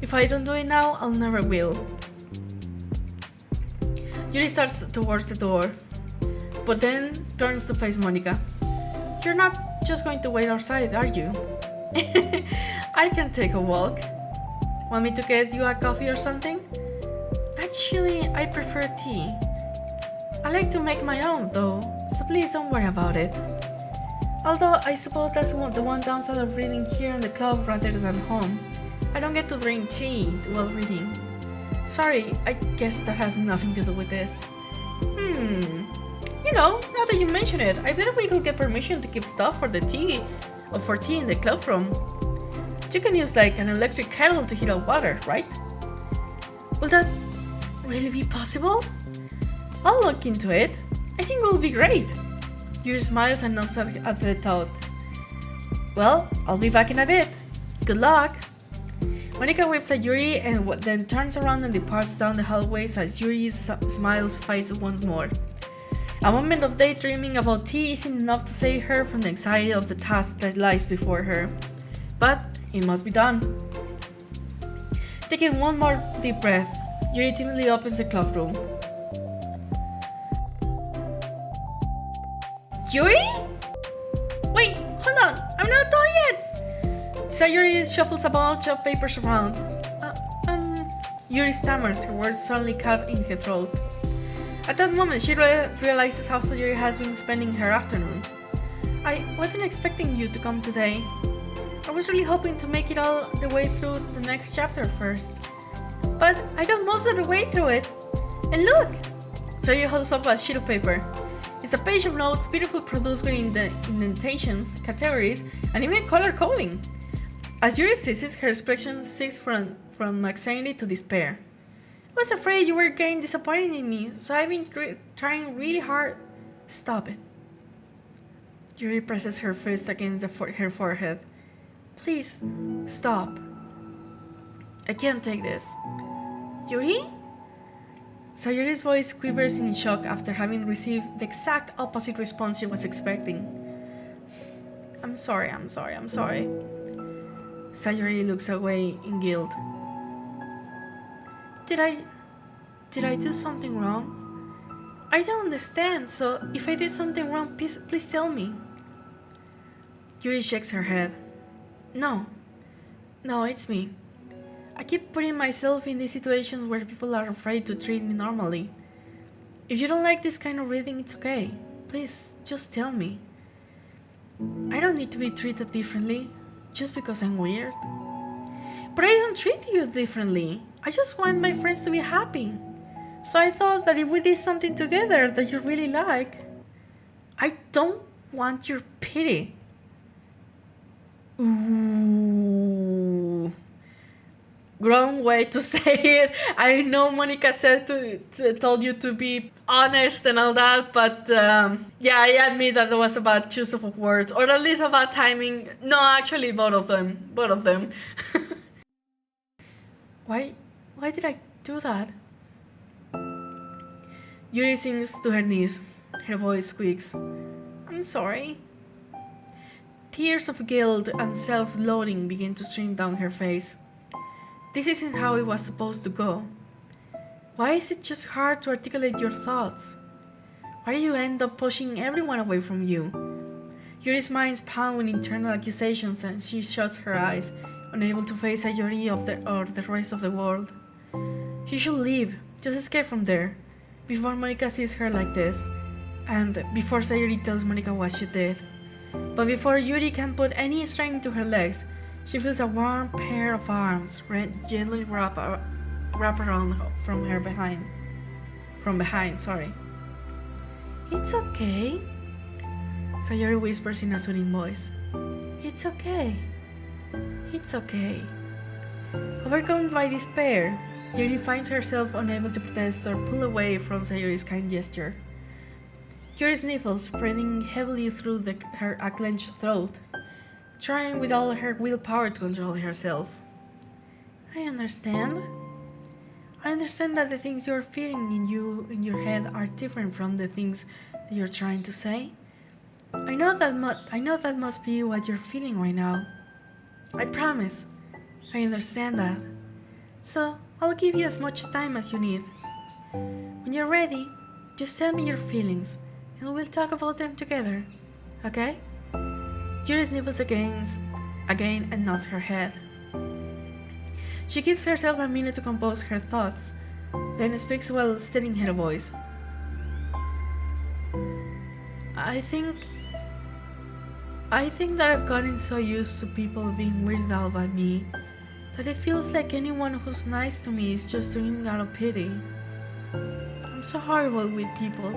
Speaker 1: If I don't do it now, I'll never will. Yuri starts towards the door, but then turns to face Monica. You're not just going to wait outside, are you? I can take a walk. Want me to get you a coffee or something? Actually, I prefer tea. I like to make my own though, so please don't worry about it. Although I suppose that's the one downside of reading here in the club rather than home. I don't get to drink tea while reading. Sorry, I guess that has nothing to do with this. You know, now that you mention it, I bet we could get permission to keep stuff for tea in the club room. You can use like an electric kettle to heat up water, right? Will that really be possible? I'll look into it. I think it will be great. Yuri smiles and nods at the thought. Well, I'll be back in a bit. Good luck. Monica waves at Yuri and then turns around and departs down the hallways as Yuri's smiles fades once more. A moment of daydreaming about tea isn't enough to save her from the anxiety of the task that lies before her. But it must be done. Taking one more deep breath, Yuri timidly opens the club room. Yuri? Wait, hold on, I'm not done yet! Sayuri shuffles a bunch of papers around. Yuri stammers, her words suddenly caught in her throat. At that moment, she realizes how Sayuri has been spending her afternoon. I wasn't expecting you to come today. I was really hoping to make it all the way through the next chapter first. But I got most of the way through it. And look! Sayuri holds up a sheet of paper. It's a page of notes, beautifully produced with indentations, categories, and even color coding. As Yuri sees it, her expression shifts from anxiety to despair. I was afraid you were getting disappointed in me, so I've been trying really hard. Stop it. Yuri presses her fist against her forehead. Please, stop. I can't take this. Yuri? Sayuri's voice quivers in shock after having received the exact opposite response she was expecting. I'm sorry. Sayuri looks away in guilt. Did I do something wrong? I don't understand, so if I did something wrong, please tell me. Yuri shakes her head. No, it's me. I keep putting myself in these situations where people are afraid to treat me normally. If you don't like this kind of reading, it's okay. Please, just tell me. I don't need to be treated differently, just because I'm weird. But I don't treat you differently. I just want my friends to be happy. So I thought that if we did something together that you really like, I don't want your pity. Ooh. Wrong way to say it. I know Monica told you to be honest and all that, but yeah, I admit that it was about choice of words, or at least about timing. No, actually, both of them. Why did I do that? Yuri sinks to her knees. Her voice squeaks. I'm sorry. Tears of guilt and self-loathing begin to stream down her face. This isn't how it was supposed to go. Why is it just hard to articulate your thoughts? Why do you end up pushing everyone away from you? Yuri's mind's pound with internal accusations and she shuts her eyes, unable to face a Yuri or the rest of the world. You should leave, just escape from there, before Monica sees her like this, and before Sayuri tells Monica what she did. But before Yuri can put any strength into her legs, she feels a warm pair of arms gently wrap around her from behind. It's okay, Sayuri whispers in a soothing voice. It's okay. Overcome by despair, Yuri finds herself unable to protest or pull away from Sayuri's kind gesture. Yuri sniffles, spreading heavily through her clenched throat, trying with all her willpower to control herself. I understand that the things you're feeling in your head are different from the things that you're trying to say. I know that must be what you're feeling right now. I promise. I understand that. So, I'll give you as much time as you need. When you're ready, just tell me your feelings, and we'll talk about them together. Okay? Yuri sniffles again and nods her head. She gives herself a minute to compose her thoughts, then speaks while steadying her voice. I think that I've gotten so used to people being weirded out by me that it feels like anyone who's nice to me is just doing it out of pity. I'm so horrible with people,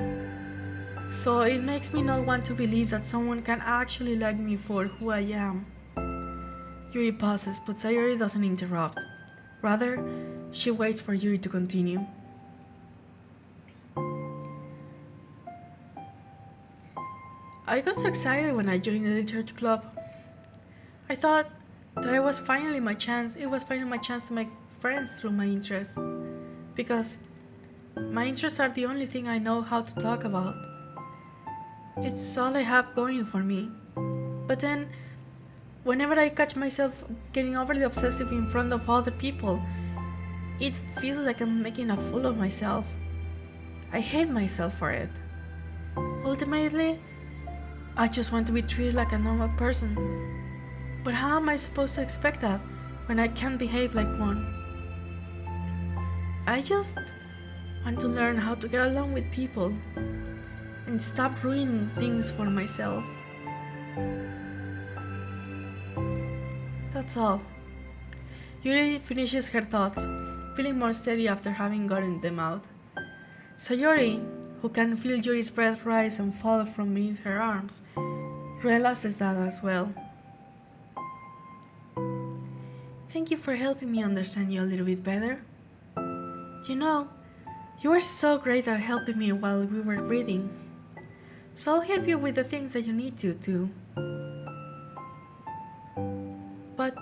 Speaker 1: so it makes me not want to believe that someone can actually like me for who I am. Yuri pauses, but Sayuri doesn't interrupt. Rather, she waits for Yuri to continue. I got so excited when I joined the literature club. I thought that it was finally my chance. It was finally my chance to make friends through my interests. Because my interests are the only thing I know how to talk about. It's all I have going for me. But then, whenever I catch myself getting overly obsessive in front of other people, it feels like I'm making a fool of myself. I hate myself for it. Ultimately, I just want to be treated like a normal person. But how am I supposed to expect that when I can't behave like one? I just want to learn how to get along with people and stop ruining things for myself. That's all. Yuri finishes her thoughts, feeling more steady after having gotten them out. Sayori, who can feel Yuri's breath rise and fall from beneath her arms, realizes that as well. Thank you for helping me understand you a little bit better. You know, you were so great at helping me while we were reading. So I'll help you with the things that you need to too. But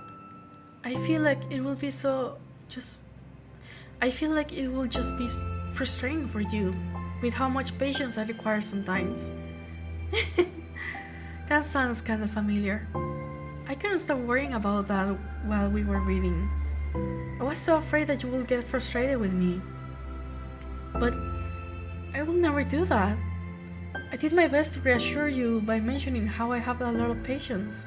Speaker 1: I feel like it will be I feel like it will just be frustrating for you with how much patience I require sometimes. That sounds kind of familiar. I couldn't stop worrying about that while we were reading. I was so afraid that you would get frustrated with me. But I will never do that. I did my best to reassure you by mentioning how I have a lot of patience.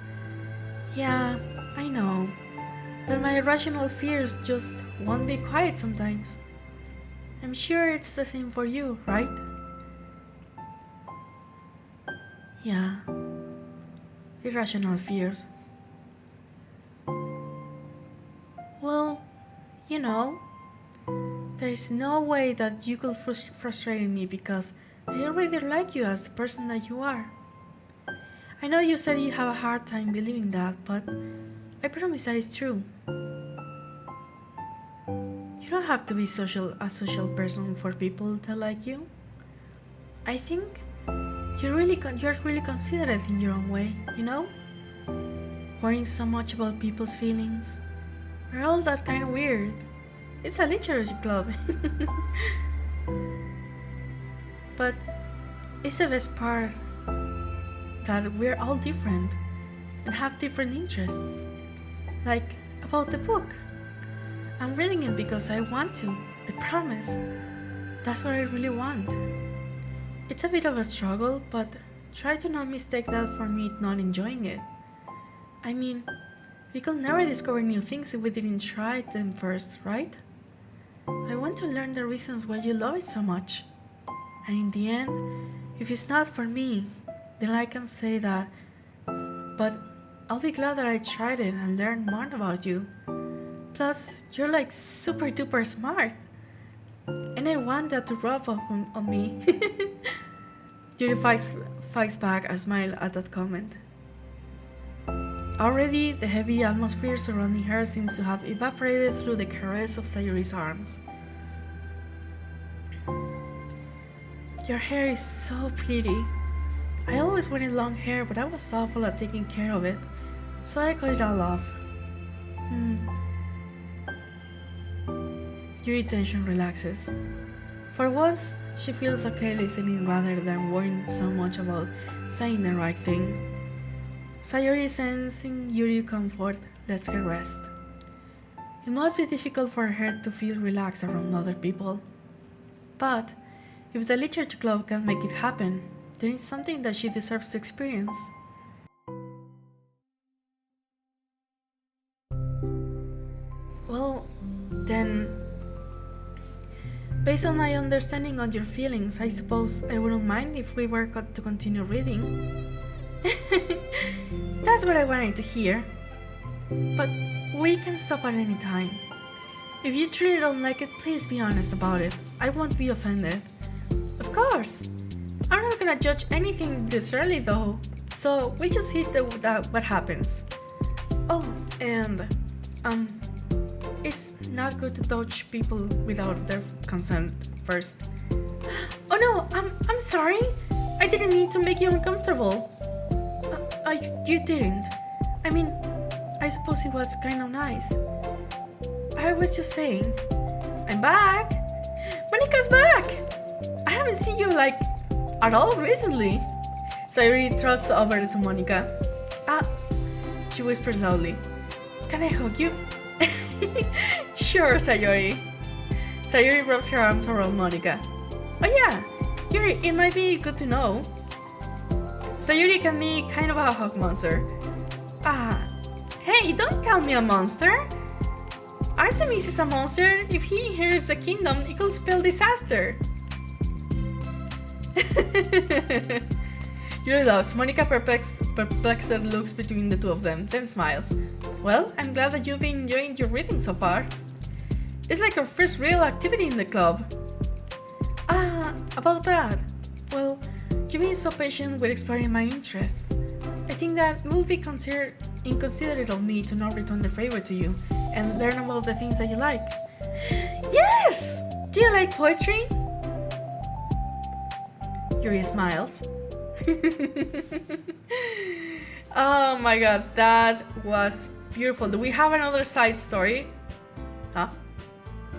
Speaker 1: Yeah, I know. But my irrational fears just won't be quiet sometimes. I'm sure it's the same for you, right? Yeah. Irrational fears. Well, you know, there is no way that you could frustrate me because I already like you as the person that you are. I know you said you have a hard time believing that, but I promise that it's true. You don't have to be a social person for people to like you. I think you're really considerate in your own way, you know? Worrying so much about people's feelings. We're all that kind of weird. It's a literature club. But it's the best part that we're all different and have different interests. Like about the book. I'm reading it because I want to, I promise. That's what I really want. It's a bit of a struggle, but try to not mistake that for me not enjoying it. I mean, we could never discover new things if we didn't try them first, right? I want to learn the reasons why you love it so much. And in the end, if it's not for me, then I can say that, but I'll be glad that I tried it and learned more about you. Plus, you're like super duper smart. And I want that to rub off on me. Yuri fights back a smile at that comment. Already, the heavy atmosphere surrounding her seems to have evaporated through the caress of Sayori's arms. Your hair is so pretty. I always wanted long hair, but I was awful at taking care of it, so I cut it all off. Yuri tension relaxes. For once, she feels okay listening rather than worrying so much about saying the right thing. Sayori, sensing Yuri's comfort, lets her rest. It must be difficult for her to feel relaxed around other people. But if the literature club can make it happen, then it's something that she deserves to experience. Well, then, based on my understanding of your feelings, I suppose I wouldn't mind if we were to continue reading. That's what I wanted to hear. But we can stop at any time. If you truly don't like it, please be honest about it. I won't be offended. Of course. I'm not gonna judge anything this early though. So we just hit what happens. Oh, and it's not good to touch people without their consent first. Oh no, I'm sorry. I didn't mean to make you uncomfortable. You didn't. I mean, I suppose it was kind of nice. I was just saying. I'm back! Monica's back! I haven't seen you like at all recently. Sayuri trots over to Monica. Ah, she whispers loudly. Can I hug you? Sure, Sayuri. Sayuri rubs her arms around Monica. Oh yeah, Yuri, it might be good to know. Sayuri can be kind of a hug monster. Ah, hey, don't call me a monster. Artemis is a monster. If he inherits the kingdom, it could spell disaster. Yuri laughs. Monica perplexed looks between the two of them, then smiles. Well, I'm glad that you've been enjoying your reading so far. It's like our first real activity in the club. Ah, about that. Well, you've been so patient with exploring my interests. I think that it would be inconsiderate of me to not return the favor to you and learn about the things that you like. Yes! Do you like poetry? Yuri smiles. Oh my god, that was beautiful. Do we have another side story? Huh?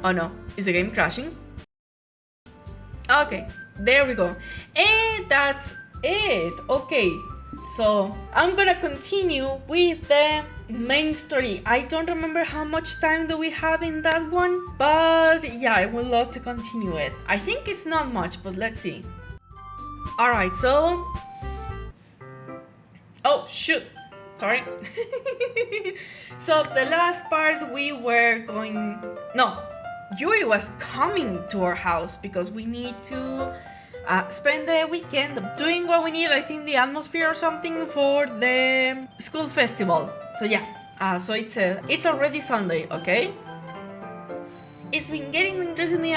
Speaker 1: Oh no, is the game crashing? Okay, there we go. And that's it. Okay, so I'm gonna continue with the main story. I don't remember how much time do we have in that one, but yeah, I would love to continue it. I think it's not much, but let's see. Alright, so... Oh, shoot! Sorry. So the last part we were going... No, Yuri was coming to our house because we need to spend the weekend doing what we need, I think the atmosphere or something for the school festival. So yeah, so it's already Sunday, okay? I've been getting increasingly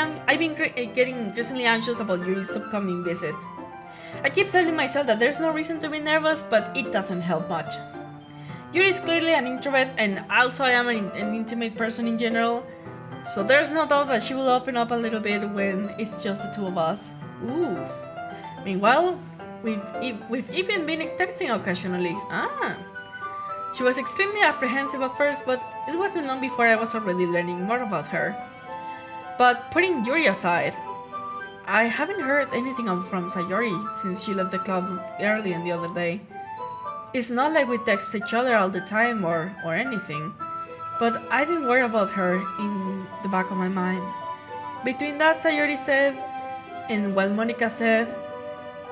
Speaker 1: anxious about Yuri's upcoming visit. I keep telling myself that there's no reason to be nervous, but it doesn't help much. Yuri is clearly an introvert, and also I am an intimate person in general, so there's no doubt that she will open up a little bit when it's just the two of us. Ooh. Meanwhile, we've even been texting occasionally. She was extremely apprehensive at first, but it wasn't long before I was already learning more about her. But putting Yuri aside, I haven't heard anything from Sayori since she left the club early the other day. It's not like we text each other all the time or anything, but I've been worried about her in the back of my mind. Between that Sayori said and what Monica said,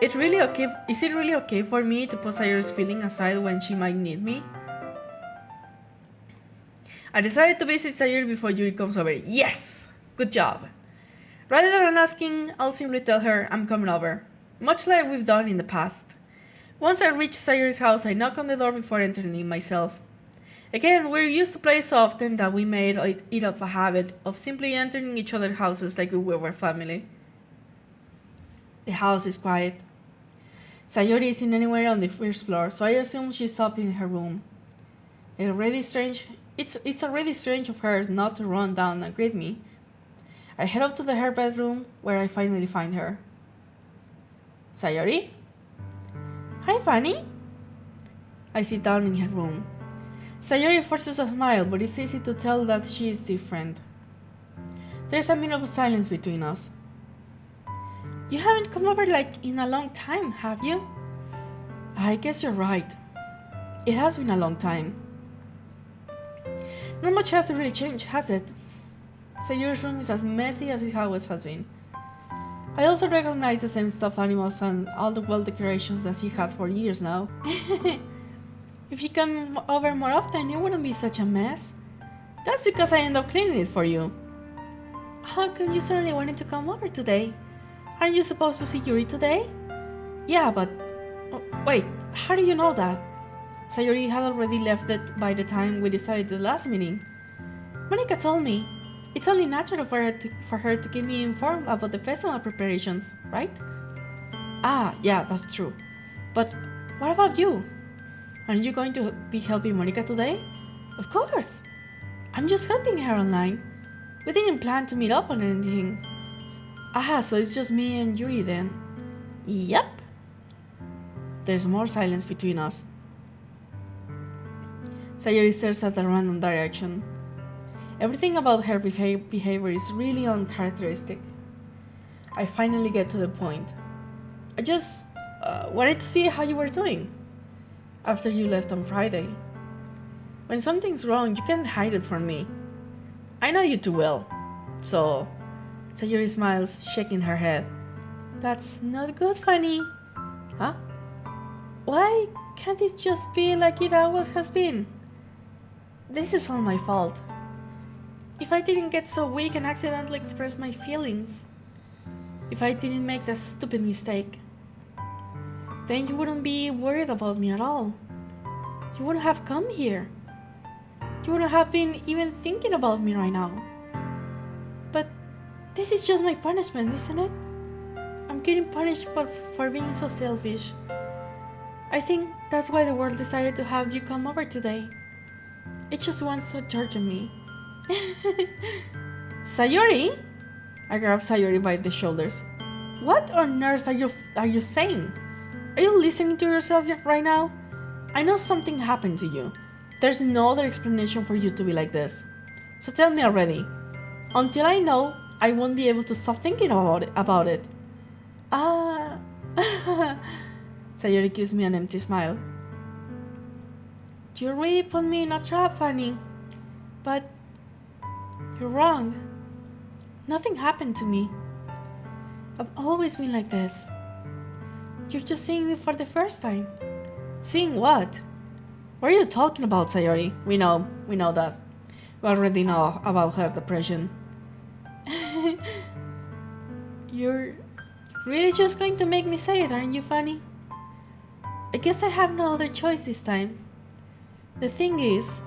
Speaker 1: is it really okay for me to put Sayori's feeling aside when she might need me? I decided to visit Sayori before Yuri comes over. Yes! Good job! Rather than asking, I'll simply tell her I'm coming over, much like we've done in the past. Once I reach Sayori's house, I knock on the door before entering it myself. Again, we're used to play so often that we made it of a habit of simply entering each other's houses like we were family. The house is quiet. Sayori isn't anywhere on the first floor, so I assume she's up in her room. It's already strange of her not to run down and greet me. I head up to her bedroom, where I finally find her. Sayori? Hi, Fanny. I sit down in her room. Sayori forces a smile, but it's easy to tell that she is different. There's a minute of silence between us. You haven't come over in a long time, have you? I guess you're right. It has been a long time. Not much has really changed, has it? Sayori's room is as messy as it always has been. I also recognize the same stuffed animals and all the wall decorations that she had for years now. If you come over more often, it wouldn't be such a mess. That's because I end up cleaning it for you. How come you suddenly wanted to come over today? Aren't you supposed to see Yuri today? Yeah, but... wait, how do you know that? Sayori had already left it by the time we decided the last meeting. Monica told me. It's only natural for her to keep me informed about the festival preparations, right? Ah, yeah, that's true. But what about you? Aren't you going to be helping Monica today? Of course! I'm just helping her online. We didn't plan to meet up on anything. So it's just me and Yuri then? Yep. There's more silence between us. Sayori stares at a random direction. Everything about her behavior is really uncharacteristic. I finally get to the point. I just wanted to see how you were doing after you left on Friday. When something's wrong, you can't hide it from me. I know you too well. So, Sayori smiles, shaking her head. That's not good, Fanny. Huh? Why can't it just be like it always has been? This is all my fault. If I didn't get so weak and accidentally express my feelings, if I didn't make that stupid mistake, then you wouldn't be worried about me at all. You wouldn't have come here. You wouldn't have been even thinking about me right now. But this is just my punishment, isn't it? I'm getting punished for being so selfish. I think that's why the world decided to have you come over today. It just wants to torture me. Sayori? I grab Sayori by the shoulders. What on earth are you saying? Are you listening to yourself right now? I know something happened to you. There's no other explanation for you to be like this. So tell me already. Until I know, I won't be able to stop thinking about it. Sayori gives me an empty smile. You really put me in a trap, Fanny. But you're wrong. Nothing happened to me. I've always been like this. You're just seeing it for the first time. Seeing what? What are you talking about, Sayori? We know that. We already know about her depression. You're really just going to make me say it, aren't you, Fanny? I guess I have no other choice this time. The thing is,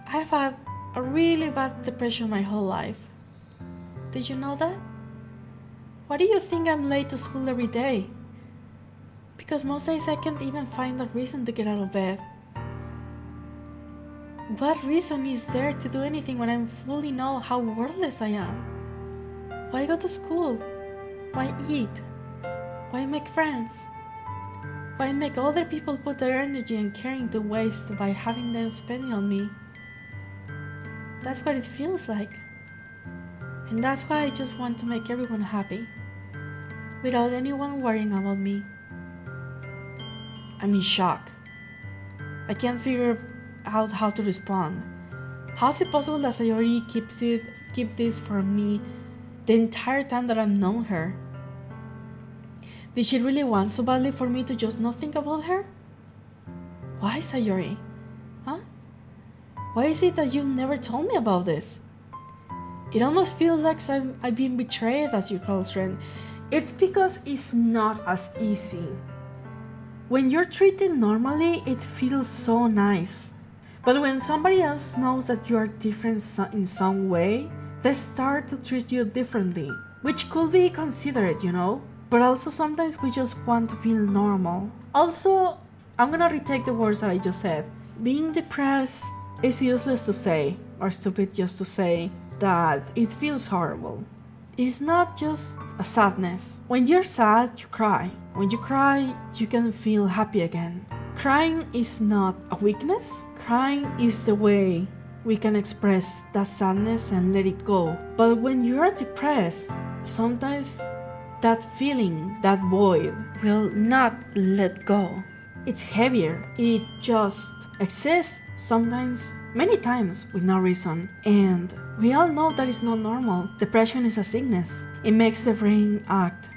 Speaker 1: I've had a really bad depression my whole life. Did you know that? Why do you think I'm late to school every day? Because most days I can't even find a reason to get out of bed. What reason is there to do anything when I fully know how worthless I am? Why go to school? Why eat? Why make friends? Why make other people put their energy and caring to waste by having them spending on me? That's what it feels like. And that's why I just want to make everyone happy, without anyone worrying about me. I'm in shock. I can't figure out how to respond. How is it possible that Sayori keep this from me the entire time that I've known her? Did she really want so badly for me to just not think about her? Why, Sayori? Huh? Why is it that you never told me about this? It almost feels like I've been betrayed as your girlfriend. It's because it's not as easy. When you're treated normally, it feels so nice. But when somebody else knows that you are different in some way, they start to treat you differently, which could be considerate, But also sometimes we just want to feel normal. Also, I'm gonna retake the words that I just said. Being depressed is useless to say, or stupid just to say that it feels horrible. It's not just a sadness. When you're sad, you cry. When you cry, you can feel happy again. Crying is not a weakness. Crying is the way we can express that sadness and let it go. But when you are depressed, sometimes that feeling, that void, will not let go. It's heavier. It just exists sometimes, many times, with no reason. And we all know that it's not normal. Depression is a sickness. It makes the brain act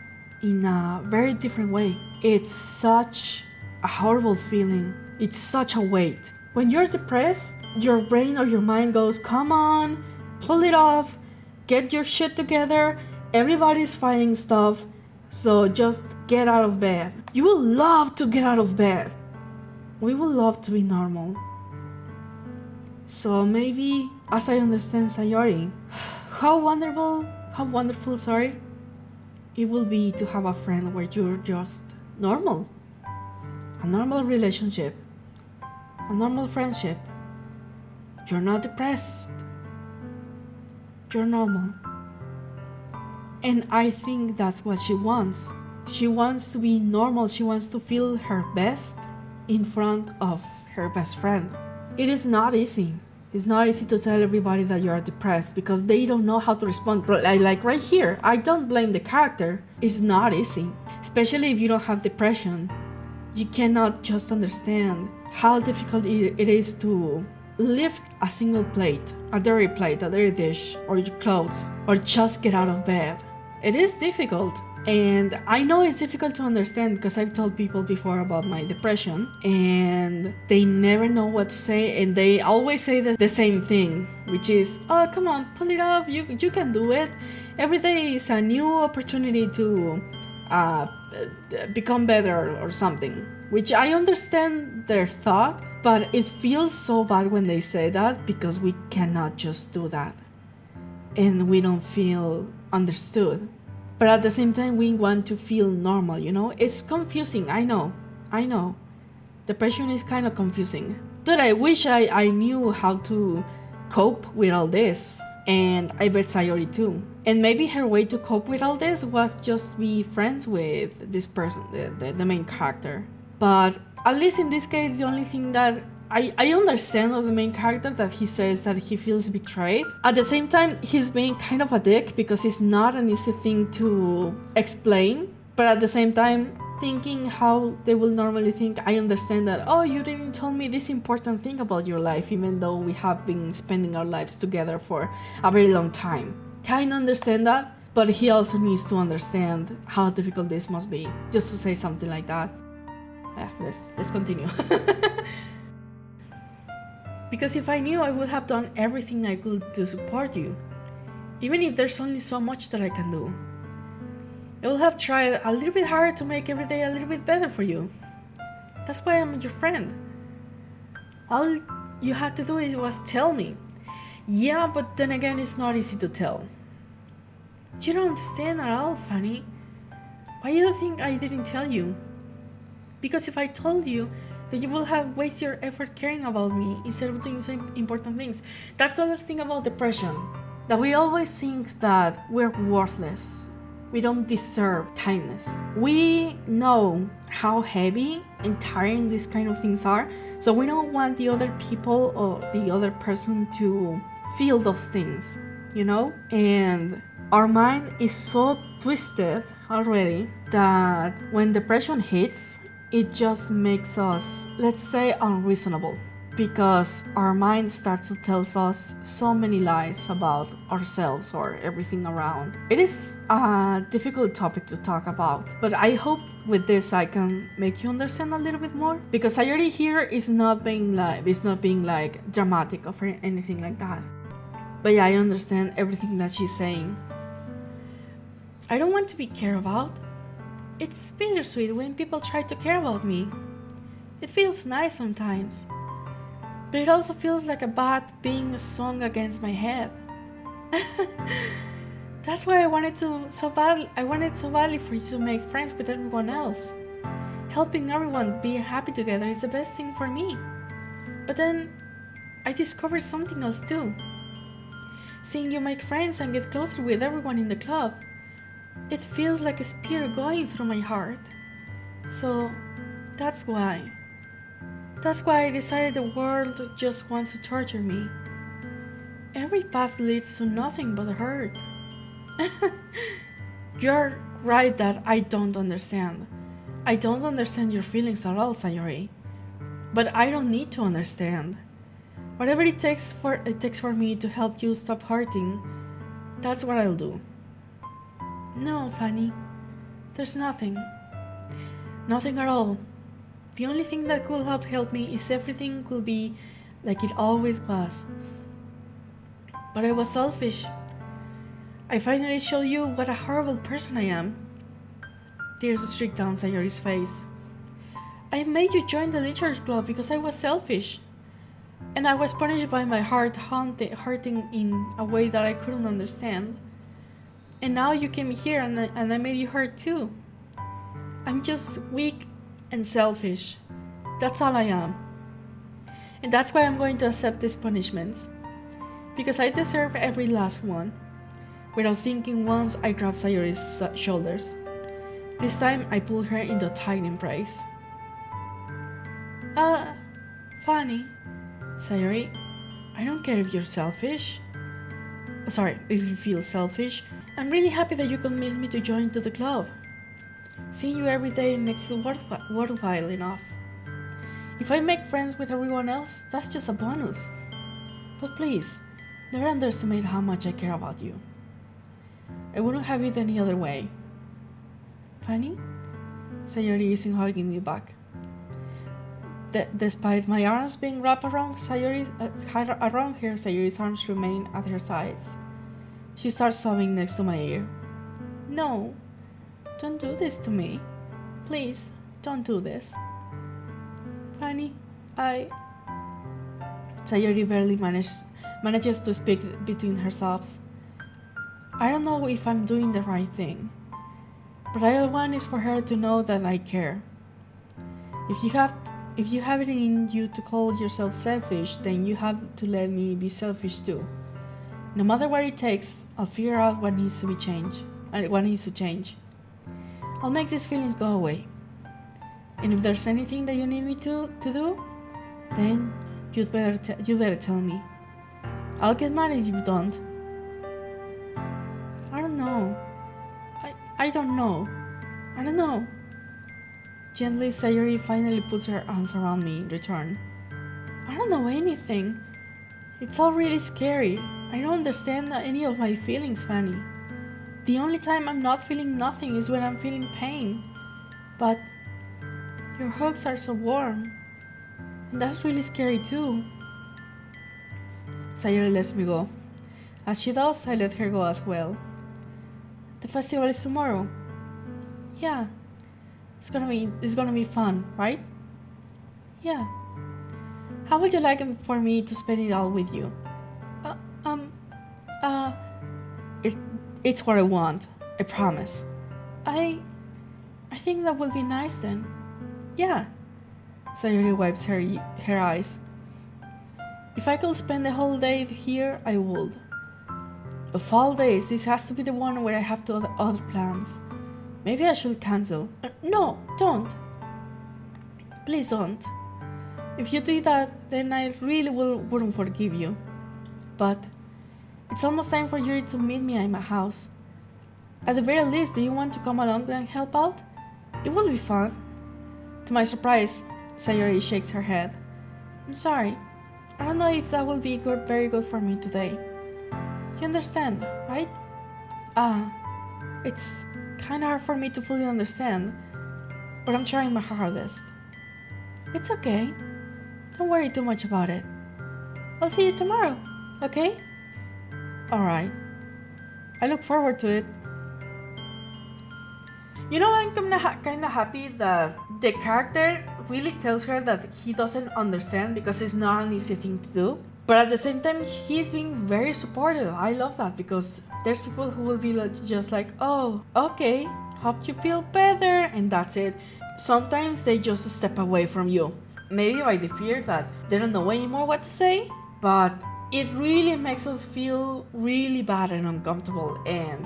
Speaker 1: in a very different way. It's such a horrible feeling. It's such a weight. When you're depressed, your brain or your mind goes, come on, pull it off, get your shit together. Everybody's fighting stuff, so just get out of bed. You will love to get out of bed. We will love to be normal. So maybe, as I understand Sayori, how wonderful, it will be to have a friend where you're just normal. A normal relationship. A normal friendship. You're not depressed. You're normal. And I think that's what she wants. She wants to be normal. She wants to feel her best in front of her best friend. It is not easy. It's not easy to tell everybody that you are depressed because they don't know how to respond. Like right here, I don't blame the character. It's not easy, especially if you don't have depression. You cannot just understand how difficult it is to lift a single plate, a dirty dish, or your clothes, or just get out of bed. It is difficult. And I know it's difficult to understand because I've told people before about my depression and they never know what to say, and they always say the same thing, which is, oh, come on, pull it off, you can do it. Every day is a new opportunity to become better or something, which I understand their thought, but it feels so bad when they say that because we cannot just do that and we don't feel understood. But at the same time, we want to feel normal, you know? It's confusing, I know. Depression is kind of confusing. Dude, I wish I knew how to cope with all this. And I bet Sayori too. And maybe her way to cope with all this was just be friends with this person, the main character. But at least in this case, the only thing that I understand of the main character that he says that he feels betrayed. At the same time, he's being kind of a dick because it's not an easy thing to explain. But at the same time, thinking how they will normally think, I understand that, oh, you didn't tell me this important thing about your life, even though we have been spending our lives together for a very long time. Kind of understand that, but he also needs to understand how difficult this must be, just to say something like that. Yeah, let's continue. Because if I knew, I would have done everything I could to support you, even if there's only so much that I can do. I will have tried a little bit harder to make every day a little bit better for you. That's why I'm your friend. All you had to do was tell me. Yeah, but then again, it's not easy to tell. You don't understand at all, Fanny. Why do you think I didn't tell you? Because if I told you, then you will have wasted your effort caring about me instead of doing some important things. That's the other thing about depression, that we always think that we're worthless. We don't deserve kindness. We know how heavy and tiring these kind of things are, so we don't want the other people or the other person to feel those things, you know? And our mind is so twisted already that when depression hits, it just makes us, let's say, unreasonable, because our mind starts to tell us so many lies about ourselves or everything around. It is a difficult topic to talk about, but I hope with this I can make you understand a little bit more, because Sayori here is not being like dramatic or anything like that. But yeah, I understand everything that she's saying. I don't want to be cared about. It's bittersweet when people try to care about me. It feels nice sometimes, but it also feels like a bat being swung against my head. That's why I wanted so badly for you to make friends with everyone else. Helping everyone be happy together is the best thing for me. But then I discovered something else too. Seeing you make friends and get closer with everyone in the club, it feels like a spear going through my heart. So that's why I decided the world just wants to torture me. Every path leads to nothing but hurt. You're right that I don't understand. I don't understand your feelings at all, Sayori. But I don't need to understand. Whatever it takes for me to help you stop hurting, that's what I'll do. No, Fanny, there's nothing. Nothing at all. The only thing that could have helped me is everything could be like it always was. But I was selfish. I finally showed you what a horrible person I am. Tears streaked down Sayori's face. I made you join the literature club because I was selfish. And I was punished by my heart hurting in a way that I couldn't understand. And now you came here and I made you hurt too. I'm just weak and selfish. That's all I am. And that's why I'm going to accept these punishments. Because I deserve every last one. Without thinking once, I grabbed Sayori's shoulders. This time, I pulled her into a tight embrace. Fanny, Sayori, I don't care if you're selfish. Sorry, if you feel selfish. I'm really happy that you convinced me to join to the club. Seeing you every day makes it worthwhile enough. If I make friends with everyone else, that's just a bonus. But please, never underestimate how much I care about you. I wouldn't have it any other way. Fanny? Sayori isn't hugging me back. Despite my arms being wrapped around her, Sayori's arms remain at her sides. She starts sobbing next to my ear. No, don't do this to me. Please, don't do this. Fanny, Sayori barely manages to speak between her sobs. I don't know if I'm doing the right thing, but all I want is for her to know that I care. If you have it in you to call yourself selfish, then you have to let me be selfish too. No matter what it takes, I'll figure out what needs to change. I'll make these feelings go away. And if there's anything that you need me to do, then you better tell me. I'll get mad if you don't. I don't know. I don't know. Gently, Sayori finally puts her arms around me in return. I don't know anything. It's all really scary. I don't understand any of my feelings, Fanny. The only time I'm not feeling nothing is when I'm feeling pain. But your hugs are so warm. And that's really scary too. Sayori lets me go. As she does, I let her go as well. The festival is tomorrow. Yeah. It's gonna be fun, right? Yeah. How would you like for me to spend it all with you? It's what I want. I promise. I think that would be nice then. Yeah. Sayori wipes her eyes. If I could spend the whole day here, I would. Of all days, this has to be the one where I have other plans. Maybe I should cancel. No, don't. Please don't. If you do that, then I really wouldn't forgive you. But it's almost time for Yuri to meet me at my house. At the very least, do you want to come along and help out? It will be fun. To my surprise, Sayori shakes her head. I'm sorry. I don't know if that will be very good for me today. You understand, right? It's kind of hard for me to fully understand, but I'm trying my hardest. It's okay. Don't worry too much about it. I'll see you tomorrow, okay? Alright. I look forward to it. You know, I'm kind of happy that the character really tells her that he doesn't understand because it's not an easy thing to do. But at the same time, he's being very supportive. I love that because there's people who will be just like, oh, okay, hope you feel better, and that's it. Sometimes they just step away from you. Maybe by the fear that they don't know anymore what to say, but it really makes us feel really bad and uncomfortable and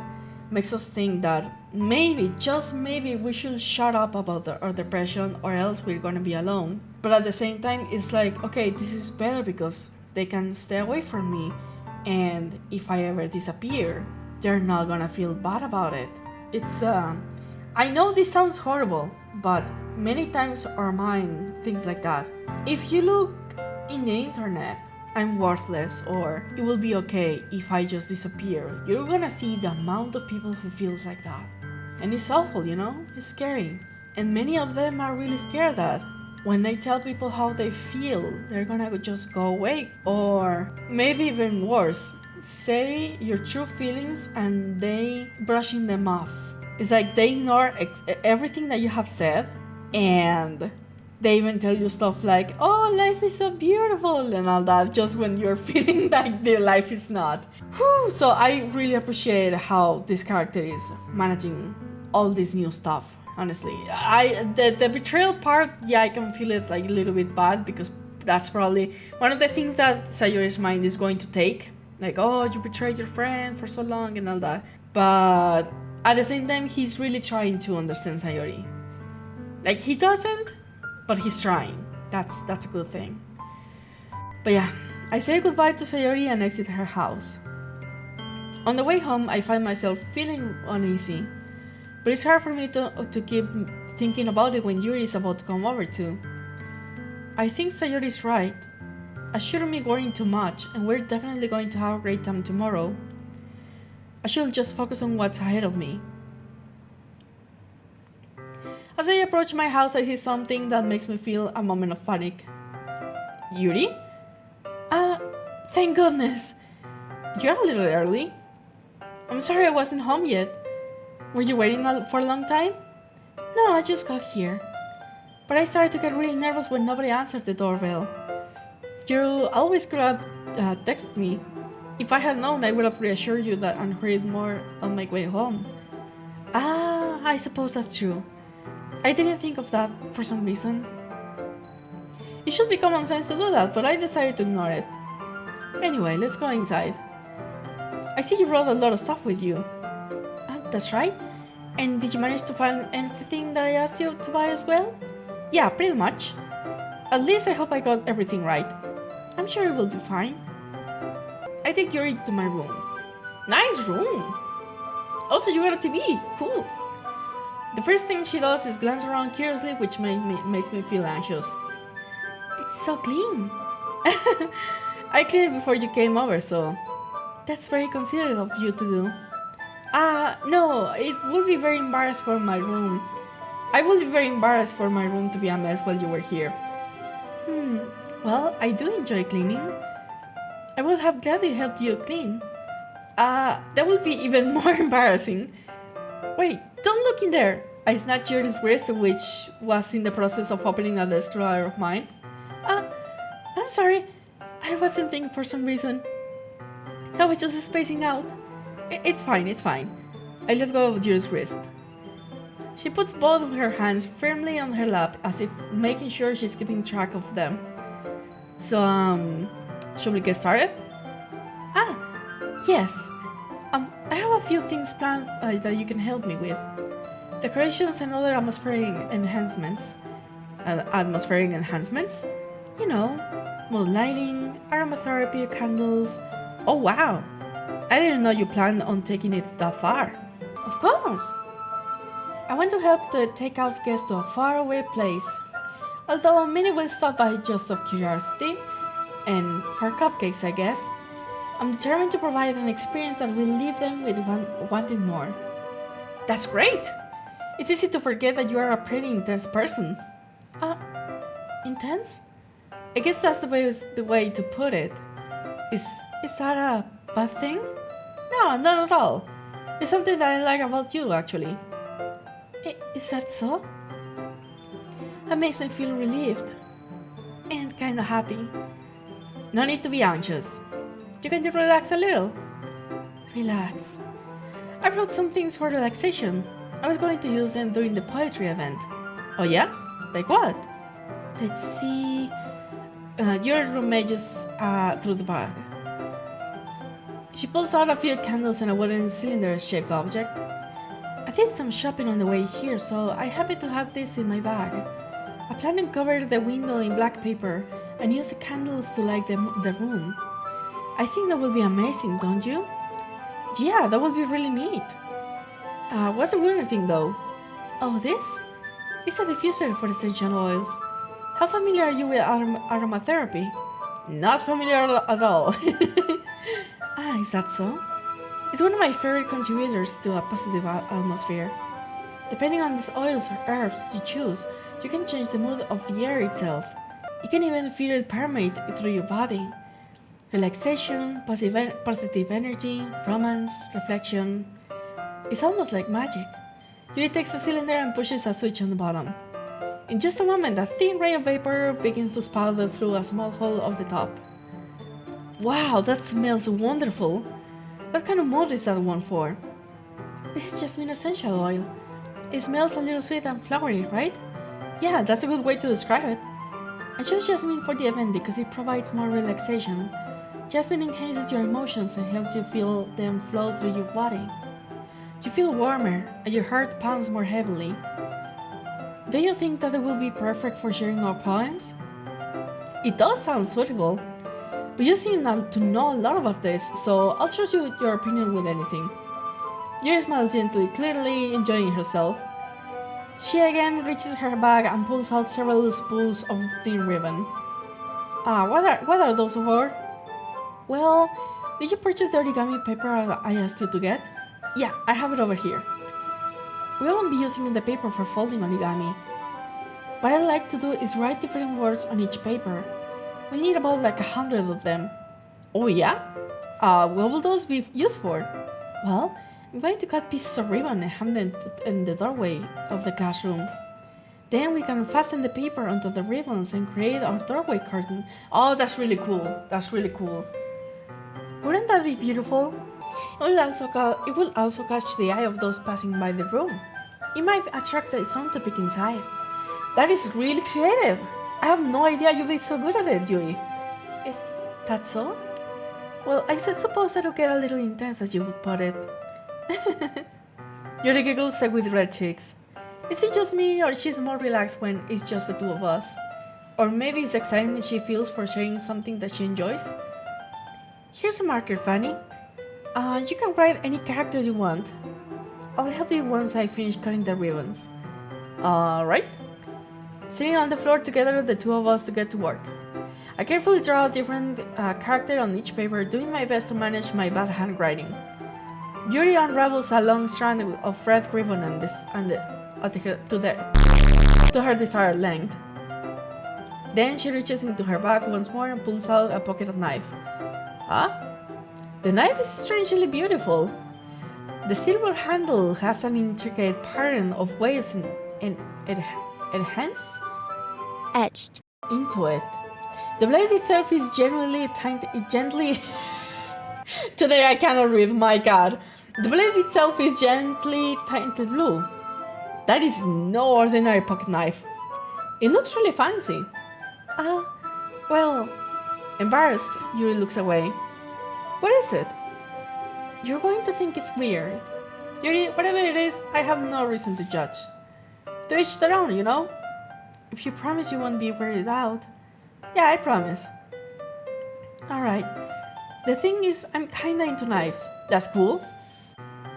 Speaker 1: makes us think that maybe, just maybe, we should shut up about our depression or else we're gonna be alone. But at the same time, it's like, okay, this is better because they can stay away from me, and if I ever disappear, they're not gonna feel bad about it. It's I know this sounds horrible, but many times our mind thinks like that. If you look in the internet, I'm worthless, or it will be okay if I just disappear, you're gonna see the amount of people who feels like that. And it's awful, you know? It's scary. And many of them are really scared that when they tell people how they feel, they're gonna just go away. Or maybe even worse, say your true feelings and they brushing them off. It's like they ignore everything that you have said, and they even tell you stuff like, oh, life is so beautiful and all that, just when you're feeling like their life is not. Whew. So I really appreciate how this character is managing all this new stuff. Honestly, the betrayal part, yeah, I can feel it like a little bit bad because that's probably one of the things that Sayori's mind is going to take. Like, oh, you betrayed your friend for so long and all that. But at the same time, he's really trying to understand Sayori. Like, he doesn't, but he's trying. That's a good thing. But yeah, I say goodbye to Sayori and exit her house. On the way home, I find myself feeling uneasy, but it's hard for me to keep thinking about it when Yuri is about to come over too. I think Sayori is right. I shouldn't be worrying too much, and we're definitely going to have a great time tomorrow. I should just focus on what's ahead of me. As I approach my house, I see something that makes me feel a moment of panic. Yuri? Thank goodness! You're a little early. I'm sorry I wasn't home yet. Were you waiting for a long time? No, I just got here. But I started to get really nervous when nobody answered the doorbell. You always could have texted me. If I had known, I would have reassured you that and hurried more on my way home. I suppose that's true. I didn't think of that for some reason. It should be common sense to do that, but I decided to ignore it. Anyway, let's go inside. I see you brought a lot of stuff with you. That's right. And did you manage to find everything that I asked you to buy as well? Yeah, pretty much. At least I hope I got everything right. I'm sure it will be fine. I take Yuri to my room. Nice room! Also, you got a TV. Cool. The first thing she does is glance around curiously, which makes me feel anxious. It's so clean. I cleaned it before you came over, so that's very considerate of you to do. No, it would be very embarrassed for my room. I would be very embarrassed for my room to be a mess while you were here. Well, I do enjoy cleaning. I would have gladly helped you clean. That would be even more embarrassing. Wait, don't look in there. I snatched Yuri's wrist, which was in the process of opening a desk drawer of mine. I'm sorry. I wasn't thinking for some reason. I was just spacing out. It's fine, it's fine. I let go of Yuri's wrist. She puts both of her hands firmly on her lap as if making sure she's keeping track of them. So, should we get started? Yes. I have a few things planned that you can help me with. Decorations and other atmospheric enhancements. You know, mood lighting, aromatherapy, candles. Oh wow! I didn't know you planned on taking it that far. Of course! I want to help to take out guests to a faraway place. Although many will stop by just of curiosity, and for cupcakes I guess. I'm determined to provide an experience that will leave them with wanting more. That's great! It's easy to forget that you are a pretty intense person. Intense? I guess that's the way to put it. Is that a bad thing? No, not at all. It's something that I like about you, actually. Is that so? That makes me feel relieved. And kinda happy. No need to be anxious. You can just relax a little. Relax. I brought some things for relaxation. I was going to use them during the poetry event. Oh yeah? Like what? Let's see... your roommate just through the bag. She pulls out a few candles and a wooden cylinder-shaped object. I did some shopping on the way here, so I happen to have this in my bag. I plan to cover the window in black paper and use the candles to light the room. I think that will be amazing, don't you? Yeah, that would be really neat. What's the wooden thing though? Oh, this? It's a diffuser for essential oils. How familiar are you with aromatherapy? Not familiar at all. Is that so? It's one of my favorite contributors to a positive atmosphere. Depending on these oils or herbs you choose, you can change the mood of the air itself. You can even feel it permeate through your body. Relaxation, positive energy, romance, reflection. It's almost like magic. Yuri takes the cylinder and pushes a switch on the bottom. In just a moment, a thin ray of vapor begins to spout through a small hole of the top. Wow, that smells wonderful! What kind of mold is that one for? This is jasmine essential oil. It smells a little sweet and flowery, right? Yeah, that's a good way to describe it. I chose jasmine for the event because it provides more relaxation. Jasmine enhances your emotions and helps you feel them flow through your body. You feel warmer and your heart pounds more heavily. Do you think that it will be perfect for sharing our poems? It does sound suitable. but you seem to know a lot about this, so I'll trust you with your opinion with anything. Yuri smiles gently, clearly enjoying herself. She again reaches her bag and pulls out several spools of thin ribbon. What are those for? Well, did you purchase the origami paper I asked you to get? Yeah, I have it over here. We won't be using the paper for folding origami. What I'd like to do is write different words on each paper. We need about like 100 of them. Oh yeah? What will those be used for? Well, I'm going to cut pieces of ribbon and hang them in the doorway of the classroom. Then we can fasten the paper onto the ribbons and create our doorway curtain. Oh, that's really cool. That's really cool. Wouldn't that be beautiful? It will also catch the eye of those passing by the room. It might attract some to peek inside. That is really creative. I have no idea you'd be so good at it, Yuri. Is that so? Well, I suppose that'll get a little intense, as you would put it. Yuri giggles with red cheeks. Is it just me, or she's more relaxed when it's just the two of us? Or maybe it's excitement she feels for sharing something that she enjoys? Here's a marker, Fanny. You can write any characters you want. I'll help you once I finish cutting the ribbons. Alright. Sitting on the floor together, the two of us to get to work. I carefully draw a different character on each paper, doing my best to manage my bad handwriting. Yuri unravels a long strand of red ribbon to her desired length. Then she reaches into her bag once more and pulls out a pocket knife. The knife is strangely beautiful. The silver handle has an intricate pattern of waves and it hence
Speaker 2: etched
Speaker 1: into it. The blade itself is gently Today I cannot read, my god. The blade itself is gently tinted blue. That is no ordinary pocket knife. It looks really fancy. Well, embarrassed, Yuri looks away. What is it? You're going to think it's weird. Yuri, whatever it is, I have no reason to judge. To each their own, you know? If you promise you won't be weirded out. Yeah, I promise. Alright. The thing is, I'm kinda into knives. That's cool.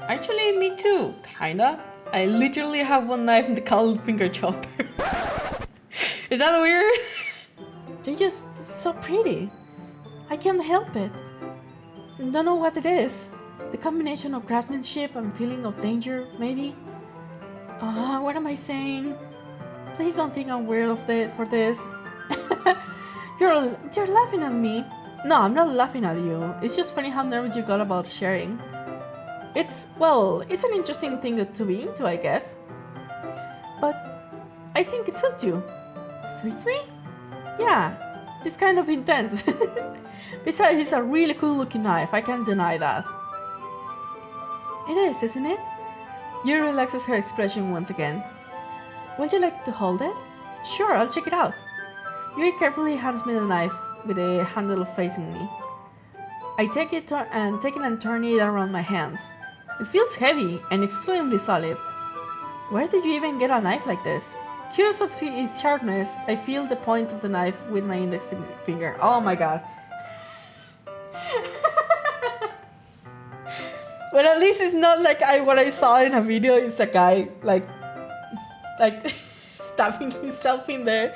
Speaker 1: Actually, me too, kinda. I literally have one knife in the called finger chopper. Is that weird? They're just so pretty. I can't help it. Don't know what it is. The combination of craftsmanship and feeling of danger, maybe? What am I saying? Please don't think I'm weird for this. You're laughing at me. No, I'm not laughing at you. It's just funny how nervous you got about sharing. It's an interesting thing to be into, I guess. But I think it suits you. Suits me? Yeah, it's kind of intense. Besides, it's a really cool looking knife, I can't deny that. It is, isn't it? Yuri relaxes her expression once again. Would you like to hold it? Sure, I'll check it out. Yuri carefully hands me the knife with the handle facing me. I take it and turn it around my hands. It feels heavy and extremely solid. Where did you even get a knife like this? Curious of its sharpness, I feel the point of the knife with my index finger. Oh my god. Well, at least it's not like what I saw in a video. It's a guy like stabbing himself in there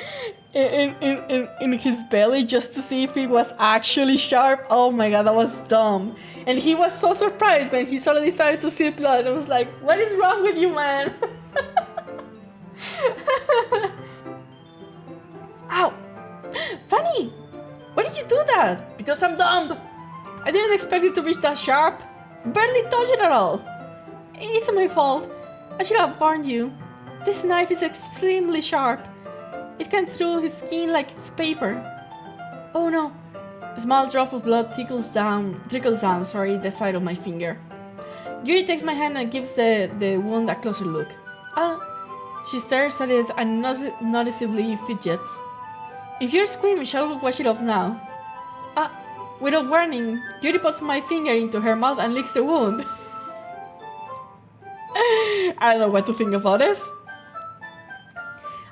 Speaker 1: in his belly just to see if it was actually sharp. Oh my god, that was dumb. And he was so surprised when he suddenly started to see blood. I was like, what is wrong with you, man? Ow! Fanny! Why did you do that? Because I'm dumb. I didn't expect it to reach that sharp. Barely touched it at all. It's my fault. I should have warned you. This knife is extremely sharp. It can through his skin like it's paper. Oh no. A small drop of blood trickles down the side of my finger. Yuri takes my hand and gives the wound a closer look. She stares at it and noticeably fidgets. If you're squeamish, I will wash it off now. Without warning, Yuri puts my finger into her mouth and licks the wound. I don't know what to think about this.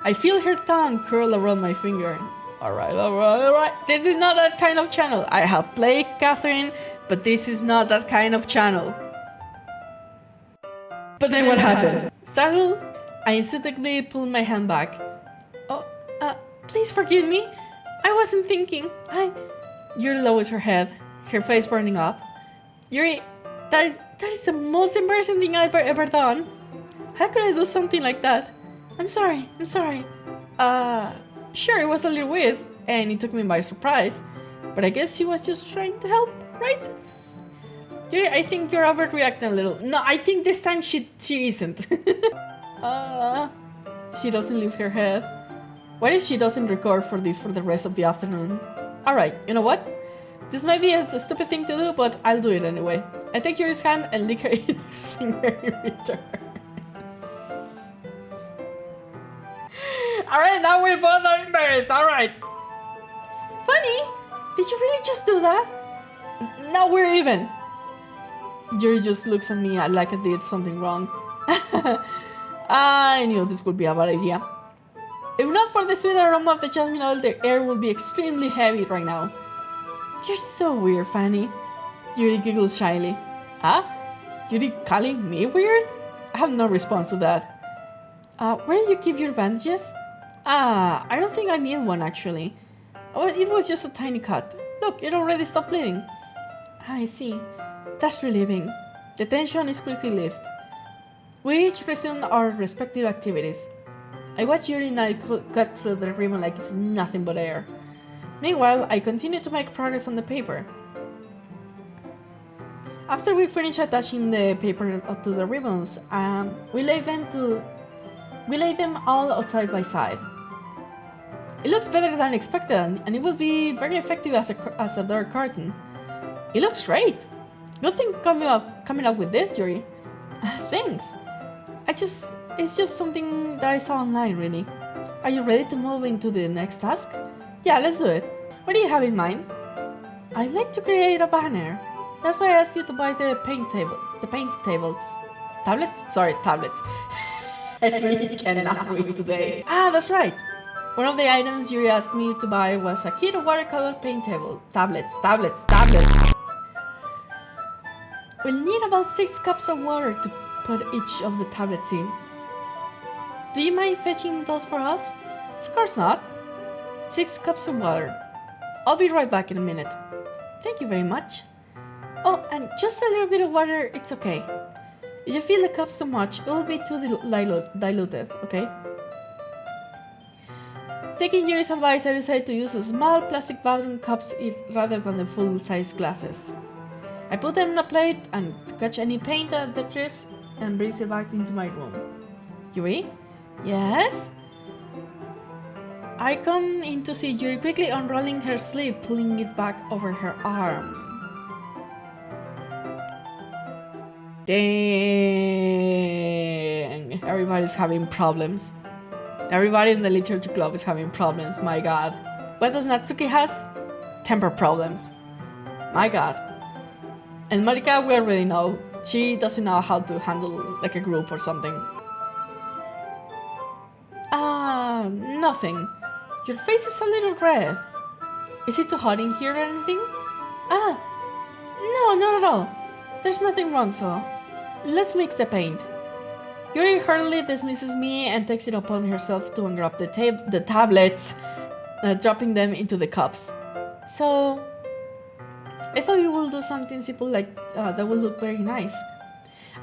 Speaker 1: I feel her tongue curl around my finger. Alright. This is not that kind of channel. I have played Catherine, but this is not that kind of channel. But then what happened? Startled, I instinctively pulled my hand back. Oh, please forgive me. I wasn't thinking. Yuri lowers her head, her face burning up. Yuri, that is the most embarrassing thing I've ever done. How could I do something like that? I'm sorry. Sure, it was a little weird, and it took me by surprise. But I guess she was just trying to help, right? Yuri, I think you're overreacting a little. No, I think this time she isn't. She doesn't lift her head. What if she doesn't record for this for the rest of the afternoon? Alright, you know what? This might be a stupid thing to do, but I'll do it anyway. I take Yuri's hand and lick her index finger in return. Alright, now we both are embarrassed, alright. Funny? Did you really just do that? Now we're even. Yuri just looks at me like I did something wrong. I knew this would be a bad idea. If not for the sweet aroma of the jasmine oil, the air would be extremely heavy right now. You're so weird, Fanny. Yuri giggles shyly. Huh? Yuri calling me weird? I have no response to that. Where did you keep your bandages? I don't think I need one actually. Oh, it was just a tiny cut. Look, it already stopped bleeding. I see. That's relieving. The tension is quickly lifted. We each resumed our respective activities. I watched Yuri and I cut through the ribbon like it's nothing but air. Meanwhile, I continued to make progress on the paper. After we finished attaching the paper to the ribbons, we laid them all outside by side. It looks better than expected, and it will be very effective as a door curtain. It looks great. Good thing coming up with this, Yuri. Thanks. It's just something that I saw online, really. Are you ready to move into the next task? Yeah, let's do it. What do you have in mind? I'd like to create a banner. That's why I asked you to buy the paint tables. Tablets? Sorry, tablets. I really cannot wait today. That's right. One of the items Yuri asked me to buy was a kit of watercolor paint table. Tablets. We'll need about 6 cups of water to put each of the tablets in. Do you mind fetching those for us? Of course not. 6 cups of water. I'll be right back in a minute. Thank you very much. Oh, and just a little bit of water, it's okay. If you fill the cups too much, it will be too diluted, okay? Taking Yuri's advice, I decided to use small plastic bathroom cups rather than the full-size glasses. I put them on a plate and catch any paint that drips and brings it back into my room. Yuri? Yes? I come in to see Yuri quickly unrolling her sleeve, pulling it back over her arm. Dang! Everybody's having problems. Everybody in the literature club is having problems, my god. What does Natsuki has? Temper problems. My god. And Marika, we already know. She doesn't know how to handle like a group or something. Nothing. Your face is a little red. Is it too hot in here or anything? No, not at all. There's nothing wrong, so let's mix the paint. Yuri hurriedly dismisses me and takes it upon herself to unwrap the tablets, dropping them into the cups. So, I thought you would do something simple like that would look very nice.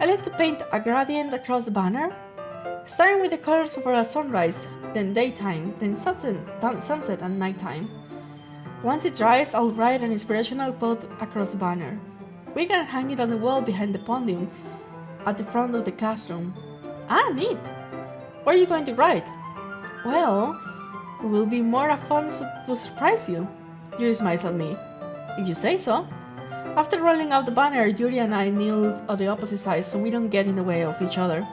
Speaker 1: I like to paint a gradient across the banner, starting with the colors for a sunrise, then daytime, then sunset and nighttime. Once it dries, I'll write an inspirational quote across the banner. We can hang it on the wall behind the podium at the front of the classroom. Neat! What are you going to write? Well, it will be more fun to surprise you. Yuri smiles at me. If you say so. After rolling out the banner, Yuri and I kneel on the opposite sides so we don't get in the way of each other.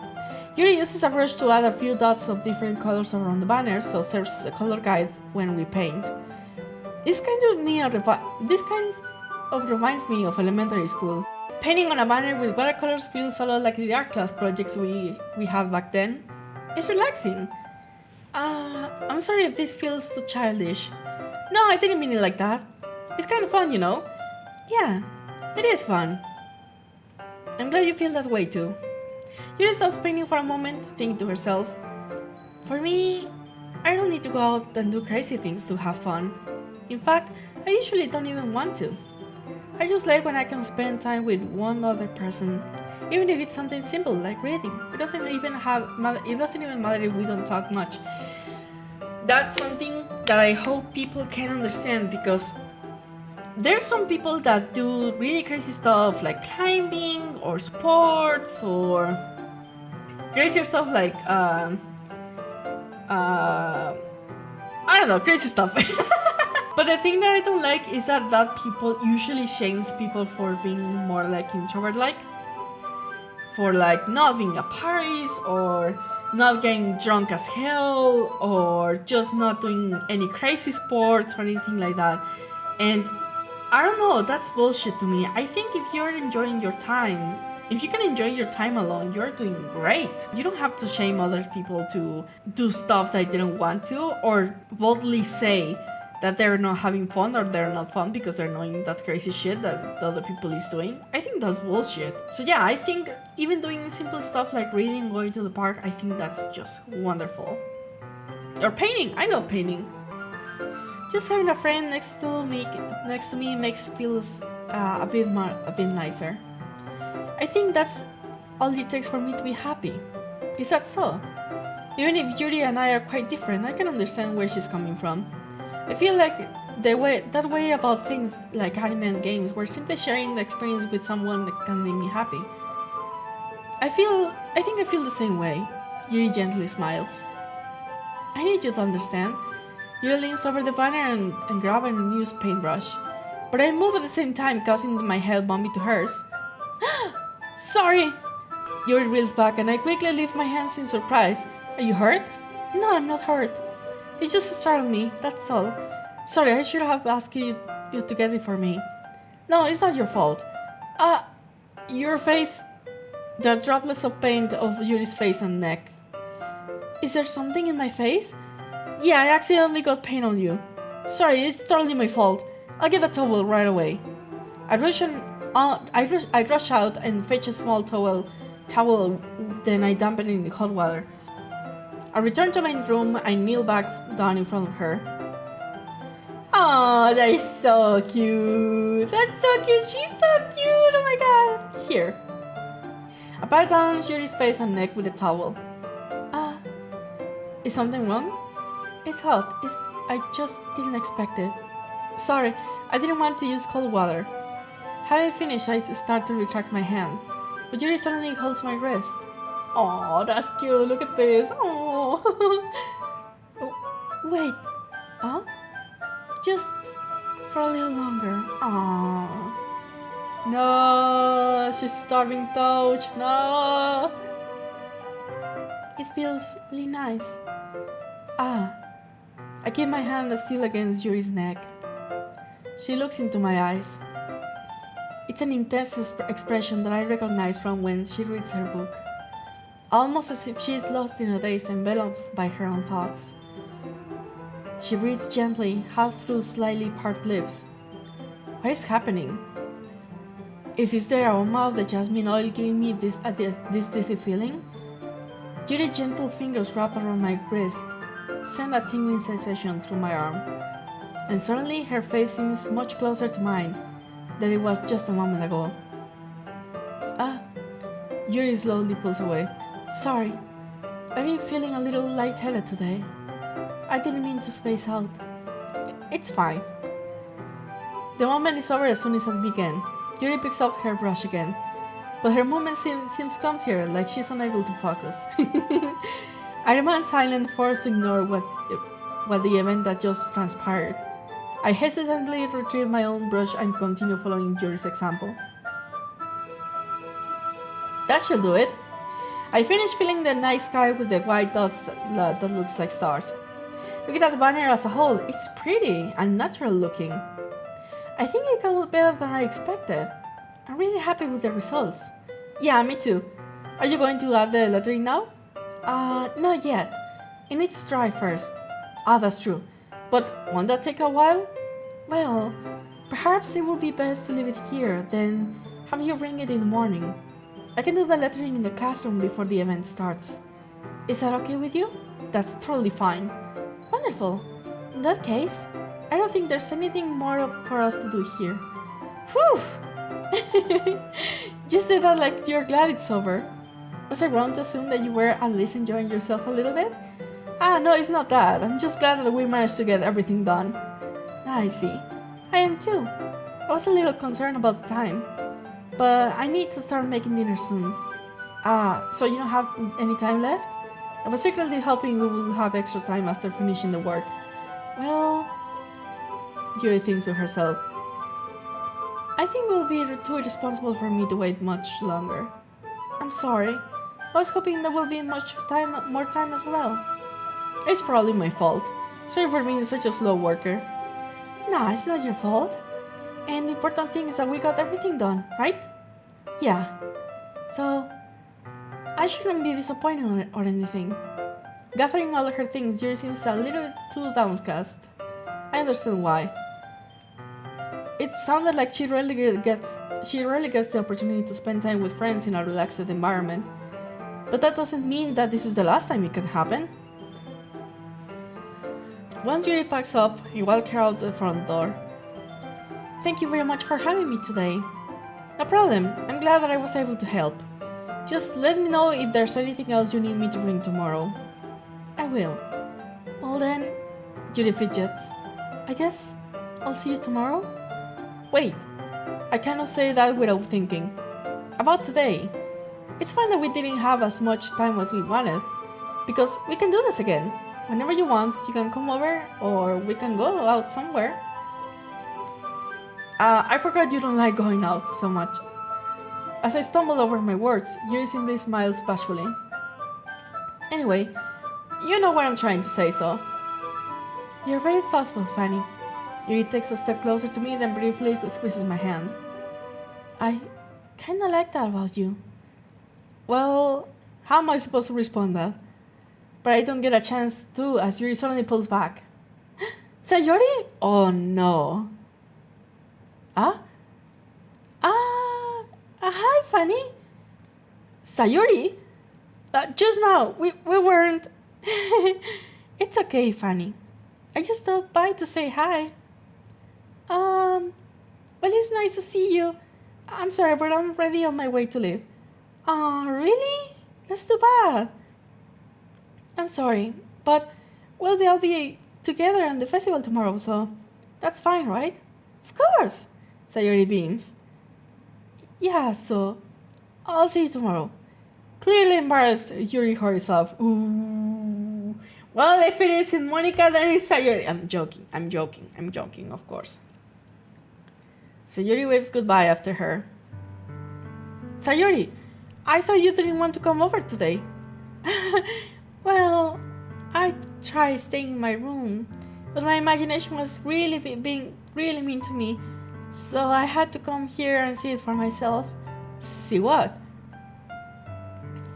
Speaker 1: Yuri uses a brush to add a few dots of different colors around the banner, so serves as a color guide when we paint. This kind of reminds me of elementary school. Painting on a banner with watercolors feels a lot like the art class projects we had back then. It's relaxing. I'm sorry if this feels too childish. No, I didn't mean it like that. It's kind of fun, you know? Yeah, it is fun. I'm glad you feel that way too. Yuri stops painting for a moment, thinking to herself, for me, I don't need to go out and do crazy things to have fun. In fact, I usually don't even want to. I just like when I can spend time with one other person, even if it's something simple like reading. It doesn't even matter if we don't talk much. That's something that I hope people can understand, because there's some people that do really crazy stuff like climbing or sports or crazier stuff like I don't know, crazy stuff. But the thing that I don't like is that people usually shames people for being more like introvert like, for like not being at parties or not getting drunk as hell or just not doing any crazy sports or anything like that. And I don't know, that's bullshit to me. I think if you're enjoying your time, if you can enjoy your time alone, you're doing great. You don't have to shame other people to do stuff they didn't want to, or boldly say that they're not having fun or they're not fun because they're doing that crazy shit that the other people is doing. I think that's bullshit. So yeah, I think even doing simple stuff like reading, going to the park, I think that's just wonderful. Or painting, I love painting. Just having a friend next to me makes feels a bit nicer. I think that's all it takes for me to be happy. Is that so? Even if Yuri and I are quite different, I can understand where she's coming from. I feel like that way about things like anime and games, where simply sharing the experience with someone that can make me happy. I think I feel the same way. Yuri gently smiles. I need you to understand. Yuri leans over the banner and grabs an unused paintbrush, but I move at the same time, causing my head bump into hers. Sorry! Yuri reels back and I quickly lift my hands in surprise. Are you hurt? No, I'm not hurt. It just startled me, that's all. Sorry, I should have asked you to get it for me. No, it's not your fault. Your face... There are droplets of paint of Yuri's face and neck. Is there something in my face? Yeah, I accidentally got paint on you. Sorry, it's totally my fault. I'll get a towel right away. I rush out and fetch a small towel, then I dump it in the hot water. I return to my room, I kneel back down in front of her. Oh, that is so cute! That's so cute! She's so cute! Oh my god! Here. I pat down Yuri's face and neck with a towel. Is something wrong? It's hot. I just didn't expect it. Sorry, I didn't want to use cold water. Having finished, I start to retract my hand, but Yuri suddenly holds my wrist. Oh, that's cute. Look at this. Oh. Wait. Huh? Just for a little longer. Oh. No, she's starving touch. No. It feels really nice. I keep my hand still against Yuri's neck. She looks into my eyes. It's an intense expression that I recognize from when she reads her book. Almost as if she is lost in a daze enveloped by her own thoughts. She breathes gently, half through slightly parted lips. What is happening? Is this the aroma of the jasmine oil giving me this dizzy feeling? Yuri's gentle fingers wrap around my wrist, send a tingling sensation through my arm, and suddenly her face seems much closer to mine than it was just a moment ago. Yuri slowly pulls away. Sorry, I've been feeling a little lightheaded today. I didn't mean to space out. It's fine. The moment is over as soon as it began. Yuri picks up her brush again, but her movement seems clumsier, like she's unable to focus. I remain silent, forced to ignore what the event that just transpired. I hesitantly retrieve my own brush and continue following Yuri's example. That should do it. I finish filling the night sky with the white dots that looks like stars. Looking at the banner as a whole, it's pretty and natural looking. I think it came out better than I expected. I'm really happy with the results. Yeah, me too. Are you going to add the lettering now? Not yet. It needs to dry first. That's true. But won't that take a while? Well, perhaps it will be best to leave it here, then have you ring it in the morning. I can do the lettering in the classroom before the event starts. Is that okay with you? That's totally fine. Wonderful. In that case, I don't think there's anything more for us to do here. Whew! You said that like you're glad it's over. Was I wrong to assume that you were at least enjoying yourself a little bit? No, it's not that. I'm just glad that we managed to get everything done. I see. I am too. I was a little concerned about the time. But I need to start making dinner soon. So you don't have any time left? I was secretly hoping we would have extra time after finishing the work. Well, Yuri thinks to herself. I think it will be too irresponsible for me to wait much longer. I'm sorry. I was hoping there will be more time as well. It's probably my fault. Sorry for being such a slow worker. No, it's not your fault. And the important thing is that we got everything done, right? Yeah. So, I shouldn't be disappointed or anything. Gathering all of her things, Yuri seems a little too downcast. I understand why. It sounded like she rarely gets the opportunity to spend time with friends in a relaxed environment. But that doesn't mean that this is the last time it can happen. Once Yuri packs up, he walks her out the front door. Thank you very much for having me today. No problem, I'm glad that I was able to help. Just let me know if there's anything else you need me to bring tomorrow. I will. Well then, Yuri fidgets. I guess I'll see you tomorrow? Wait, I cannot say that without thinking. About today. It's fine that we didn't have as much time as we wanted, because we can do this again. Whenever you want, you can come over, or we can go out somewhere. I forgot you don't like going out so much. As I stumble over my words, Yuri simply smiles bashfully. Anyway, you know what I'm trying to say, so. You're very thoughtful, Fanny. Yuri takes a step closer to me, then briefly squeezes my hand. I kinda like that about you. Well, how am I supposed to respond that? But I don't get a chance to, as Yuri suddenly pulls back. Sayori? Oh no. Hi, Fanny. Sayori? Just now, we weren't... It's okay, Fanny. I just stopped by to say hi. Well, it's nice to see you. I'm sorry, but I'm already on my way to leave. Really? That's too bad. I'm sorry, but we'll all be together at the festival tomorrow, so that's fine, right? Of course, Sayori beams. Yeah, so I'll see you tomorrow. Clearly embarrassed, Yuri hurries off. Ooh. Well, if it isn't Monica, then it's Sayori. I'm joking, of course. Sayori waves goodbye after her. Sayori, I thought you didn't want to come over today. Well, I tried staying in my room, but my imagination was being really mean to me, so I had to come here and see it for myself. See what?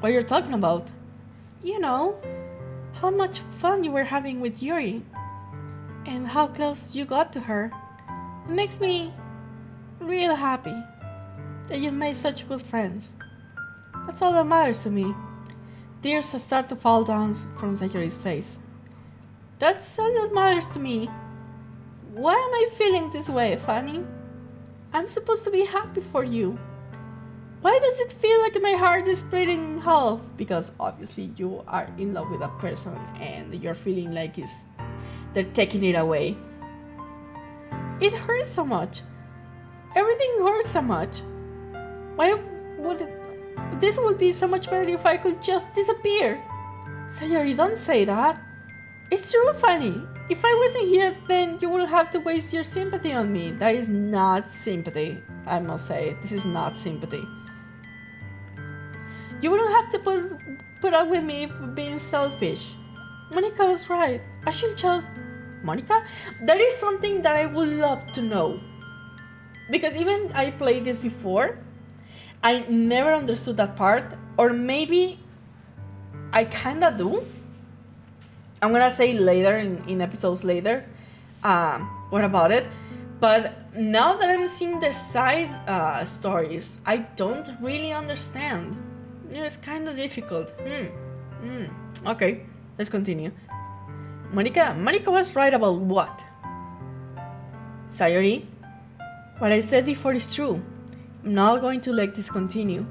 Speaker 1: What you're talking about? You know, how much fun you were having with Yuri, and how close you got to her. It makes me real happy that you made such good friends. That's all that matters to me. Tears start to fall down from Sayori's face. That's all that matters to me. Why am I feeling this way, Fanny? I'm supposed to be happy for you. Why does it feel like my heart is splitting in half? Because obviously you are in love with a person and you're feeling like they're taking it away. It hurts so much. Everything hurts so much. Why would this would be so much better if I could just disappear? Sayori, don't say that. It's true, Fanny. If I wasn't here, then you wouldn't have to waste your sympathy on me. That is not sympathy, I must say. This is not sympathy. You wouldn't have to put up with me for being selfish. Monica was right. I should just... Monica? That is something that I would love to know. Because even I played this before, I never understood that part. Or maybe I kinda do. I'm gonna say later in episodes later what about it. But now that I'm seeing the side stories, I don't really understand. It's kind of difficult. Okay, let's continue. Monica was right about what? Sayori, what I said before is true. I'm not going to let this continue.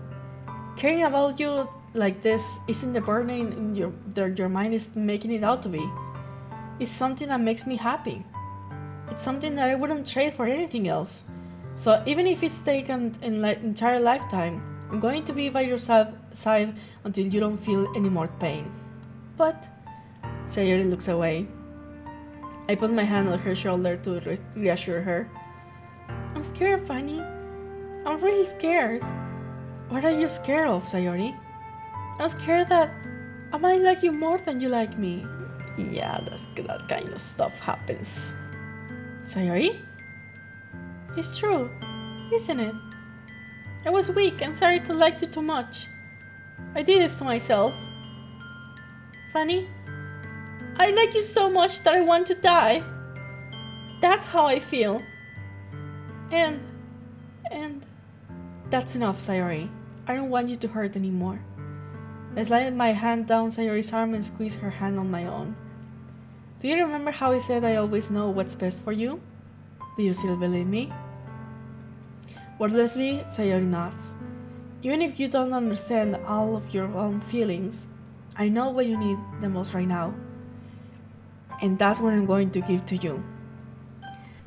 Speaker 1: Caring about you like this isn't the burden in your mind is making it out to be. It's something that makes me happy. It's something that I wouldn't trade for anything else. So even if it's taken an entire lifetime, I'm going to be by your side until you don't feel any more pain. But Sayori looks away. I put my hand on her shoulder to reassure her. I'm scared, Fanny. I'm really scared. What are you scared of, Sayori? I'm scared that I might like you more than you like me. Yeah, that kind of stuff happens. Sayori? It's true, isn't it? I was weak and sorry to like you too much. I did this to myself. Fanny, I like you so much that I want to die. That's how I feel. And that's enough, Sayori. I don't want you to hurt anymore. I slid my hand down Sayori's arm and squeezed her hand on my own. Do you remember how I said I always know what's best for you? Do you still believe me? Wordlessly, Sayori nods. Even if you don't understand all of your own feelings, I know what you need the most right now. And that's what I'm going to give to you.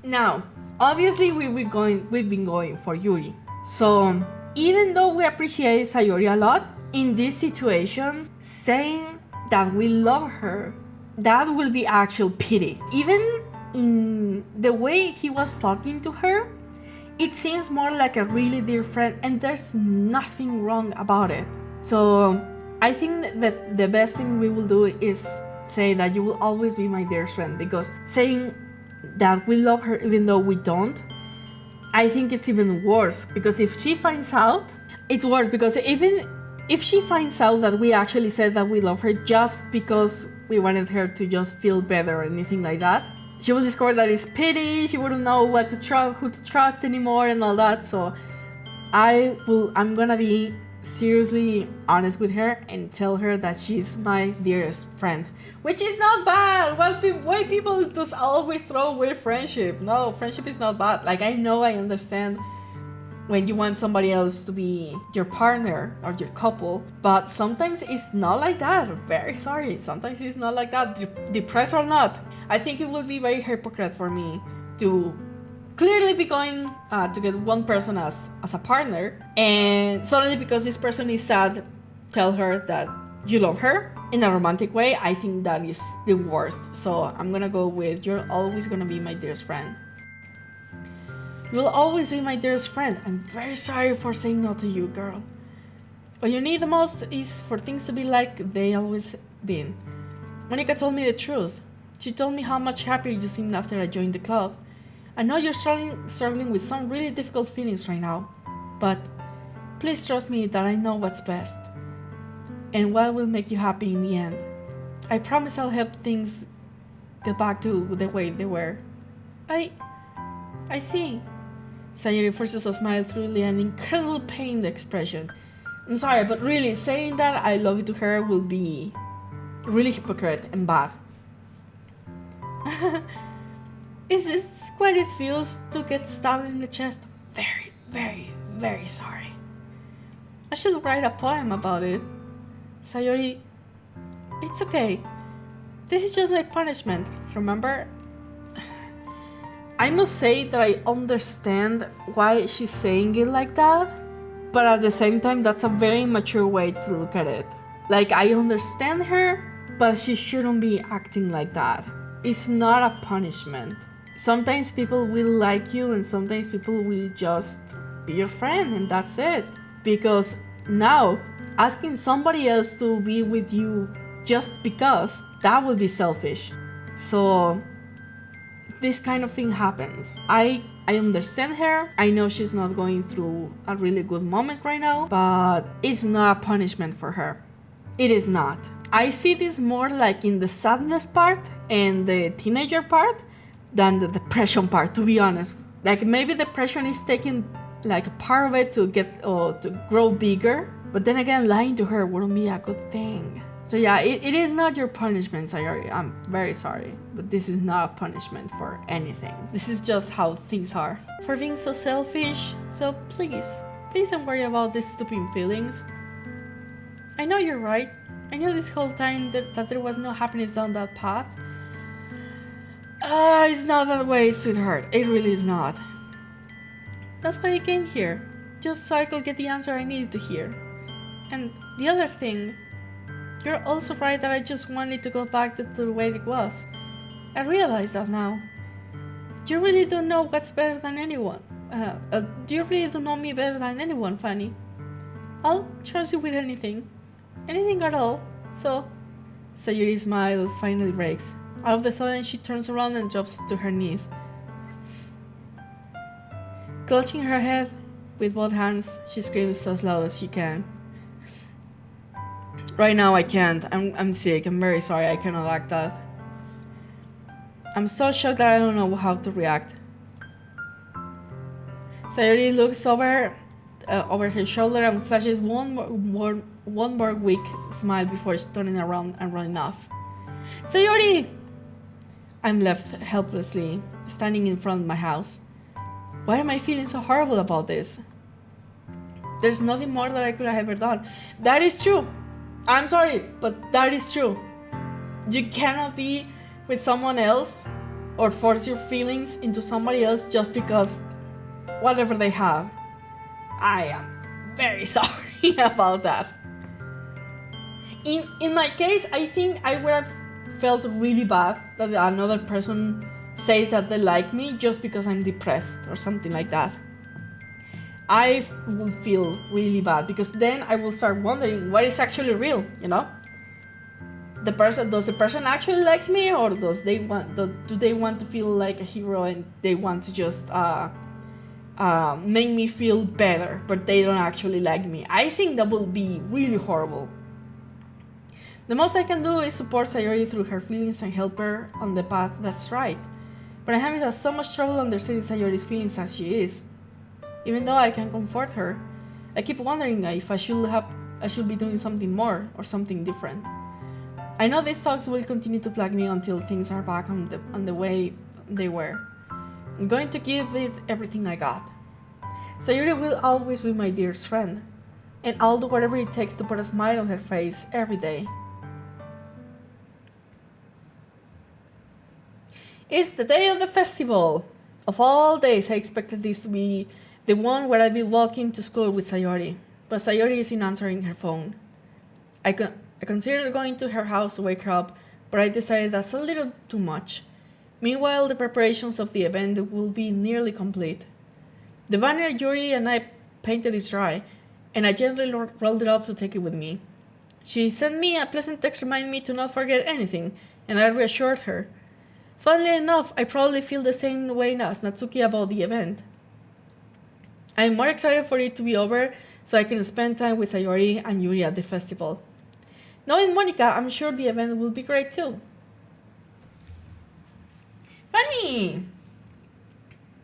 Speaker 1: Now, obviously we've been going for Yuri. So, even though we appreciate Sayori a lot, in this situation, saying that we love her, that will be actual pity. Even in the way he was talking to her, it seems more like a really dear friend, and there's nothing wrong about it. So I think that the best thing we will do is say that you will always be my dearest friend, because saying that we love her even though we don't, I think it's even worse, because if she finds out, it's worse, because even if she finds out that we actually said that we love her just because we wanted her to just feel better or anything like that, she will discover that it's pity, she wouldn't know who to trust anymore and all that. So I'm gonna be seriously honest with her and tell her that she's my dearest friend, which is not bad. Why people just always throw away friendship? No, friendship is not bad. Like, I know, I understand when you want somebody else to be your partner or your couple, but sometimes it's not like that. Very sorry, sometimes it's not like that. Depressed or not, I think it would be very hypocrite for me to clearly be going to get one person as a partner, and suddenly because this person is sad, tell her that you love her in a romantic way. I think that is the worst. So I'm gonna go with, you're always gonna be my dearest friend. You will always be my dearest friend. I'm very sorry for saying no to you, girl. What you need the most is for things to be like they always been. Monica told me the truth. She told me how much happier you seemed after I joined the club. I know you're struggling with some really difficult feelings right now, but please trust me that I know what's best and what will make you happy in the end. I promise I'll help things get back to the way they were. I see. Sayori forces a smile through an incredible pained expression. I'm sorry, but really, saying that I love you to her will be really hypocrite and bad. Is this what it feels to get stabbed in the chest? Very, very, very sorry. I should write a poem about it. Sayori, it's okay. This is just my punishment, remember? I must say that I understand why she's saying it like that, but at the same time, that's a very mature way to look at it. Like, I understand her, but she shouldn't be acting like that. It's not a punishment. Sometimes people will like you, and sometimes people will just be your friend, and that's it. Because now, asking somebody else to be with you just because, that would be selfish. So this kind of thing happens. I understand her. I know she's not going through a really good moment right now, but it's not a punishment for her. It is not. I see this more like in the sadness part and the teenager part than the depression part, to be honest. Like maybe depression is taking like a part of it to get or to grow bigger, but then again, lying to her wouldn't be a good thing. So yeah, it is not your punishment, Sayori. I'm very sorry, but this is not a punishment for anything. This is just how things are. For being so selfish, so please don't worry about these stupid feelings. I know you're right. I knew this whole time that there was no happiness down that path. It's not that way, sweetheart. It really is not. That's why I came here. Just so I could get the answer I needed to hear. And the other thing, you're also right that I just wanted to go back to the way it was. I realize that now. You really don't know what's better than anyone. You really don't know me better than anyone, Fanny. I'll trust you with anything. Anything at all. So, Sayuri's smile finally breaks. All of a sudden, she turns around and drops to her knees. Clutching her head with both hands, she screams as loud as she can. Right now I can't. I'm sick. I'm very sorry. I cannot act that. I'm so shocked that I don't know how to react. Sayuri looks over her shoulder and flashes one more weak smile before turning around and running off. Sayuri! I'm left helplessly, standing in front of my house. Why am I feeling so horrible about this? There's nothing more that I could have ever done. That is true. I'm sorry, but that is true. You cannot be with someone else or force your feelings into somebody else just because whatever they have. I am very sorry about that. In my case, I think I would have felt really bad that another person says that they like me just because I'm depressed or something like that. I will feel really bad because then I will start wondering what is actually real, you know? Does the person actually likes me, or do they want to feel like a hero and they want to just make me feel better, but they don't actually like me? I think that will be really horrible. The most I can do is support Sayori through her feelings and help her on the path that's right. But I'm having so much trouble understanding Sayori's feelings as she is. Even though I can comfort her, I keep wondering if I should be doing something more or something different. I know these talks will continue to plague me until things are back on the way they were. I'm going to give it everything I got. Sayuri will always be my dearest friend, and I'll do whatever it takes to put a smile on her face every day. It's the day of the festival. Of all days, I expected this to be the one where I'd be walking to school with Sayori, but Sayori isn't answering her phone. I considered going to her house to wake her up, but I decided that's a little too much. Meanwhile, the preparations of the event will be nearly complete. The banner Yuri and I painted is dry, and I gently rolled it up to take it with me. She sent me a pleasant text reminding me to not forget anything, and I reassured her. Funnily enough, I probably feel the same way as Natsuki about the event. I'm more excited for it to be over so I can spend time with Sayori and Yuri at the festival. Knowing Monica, I'm sure the event will be great too. Fanny!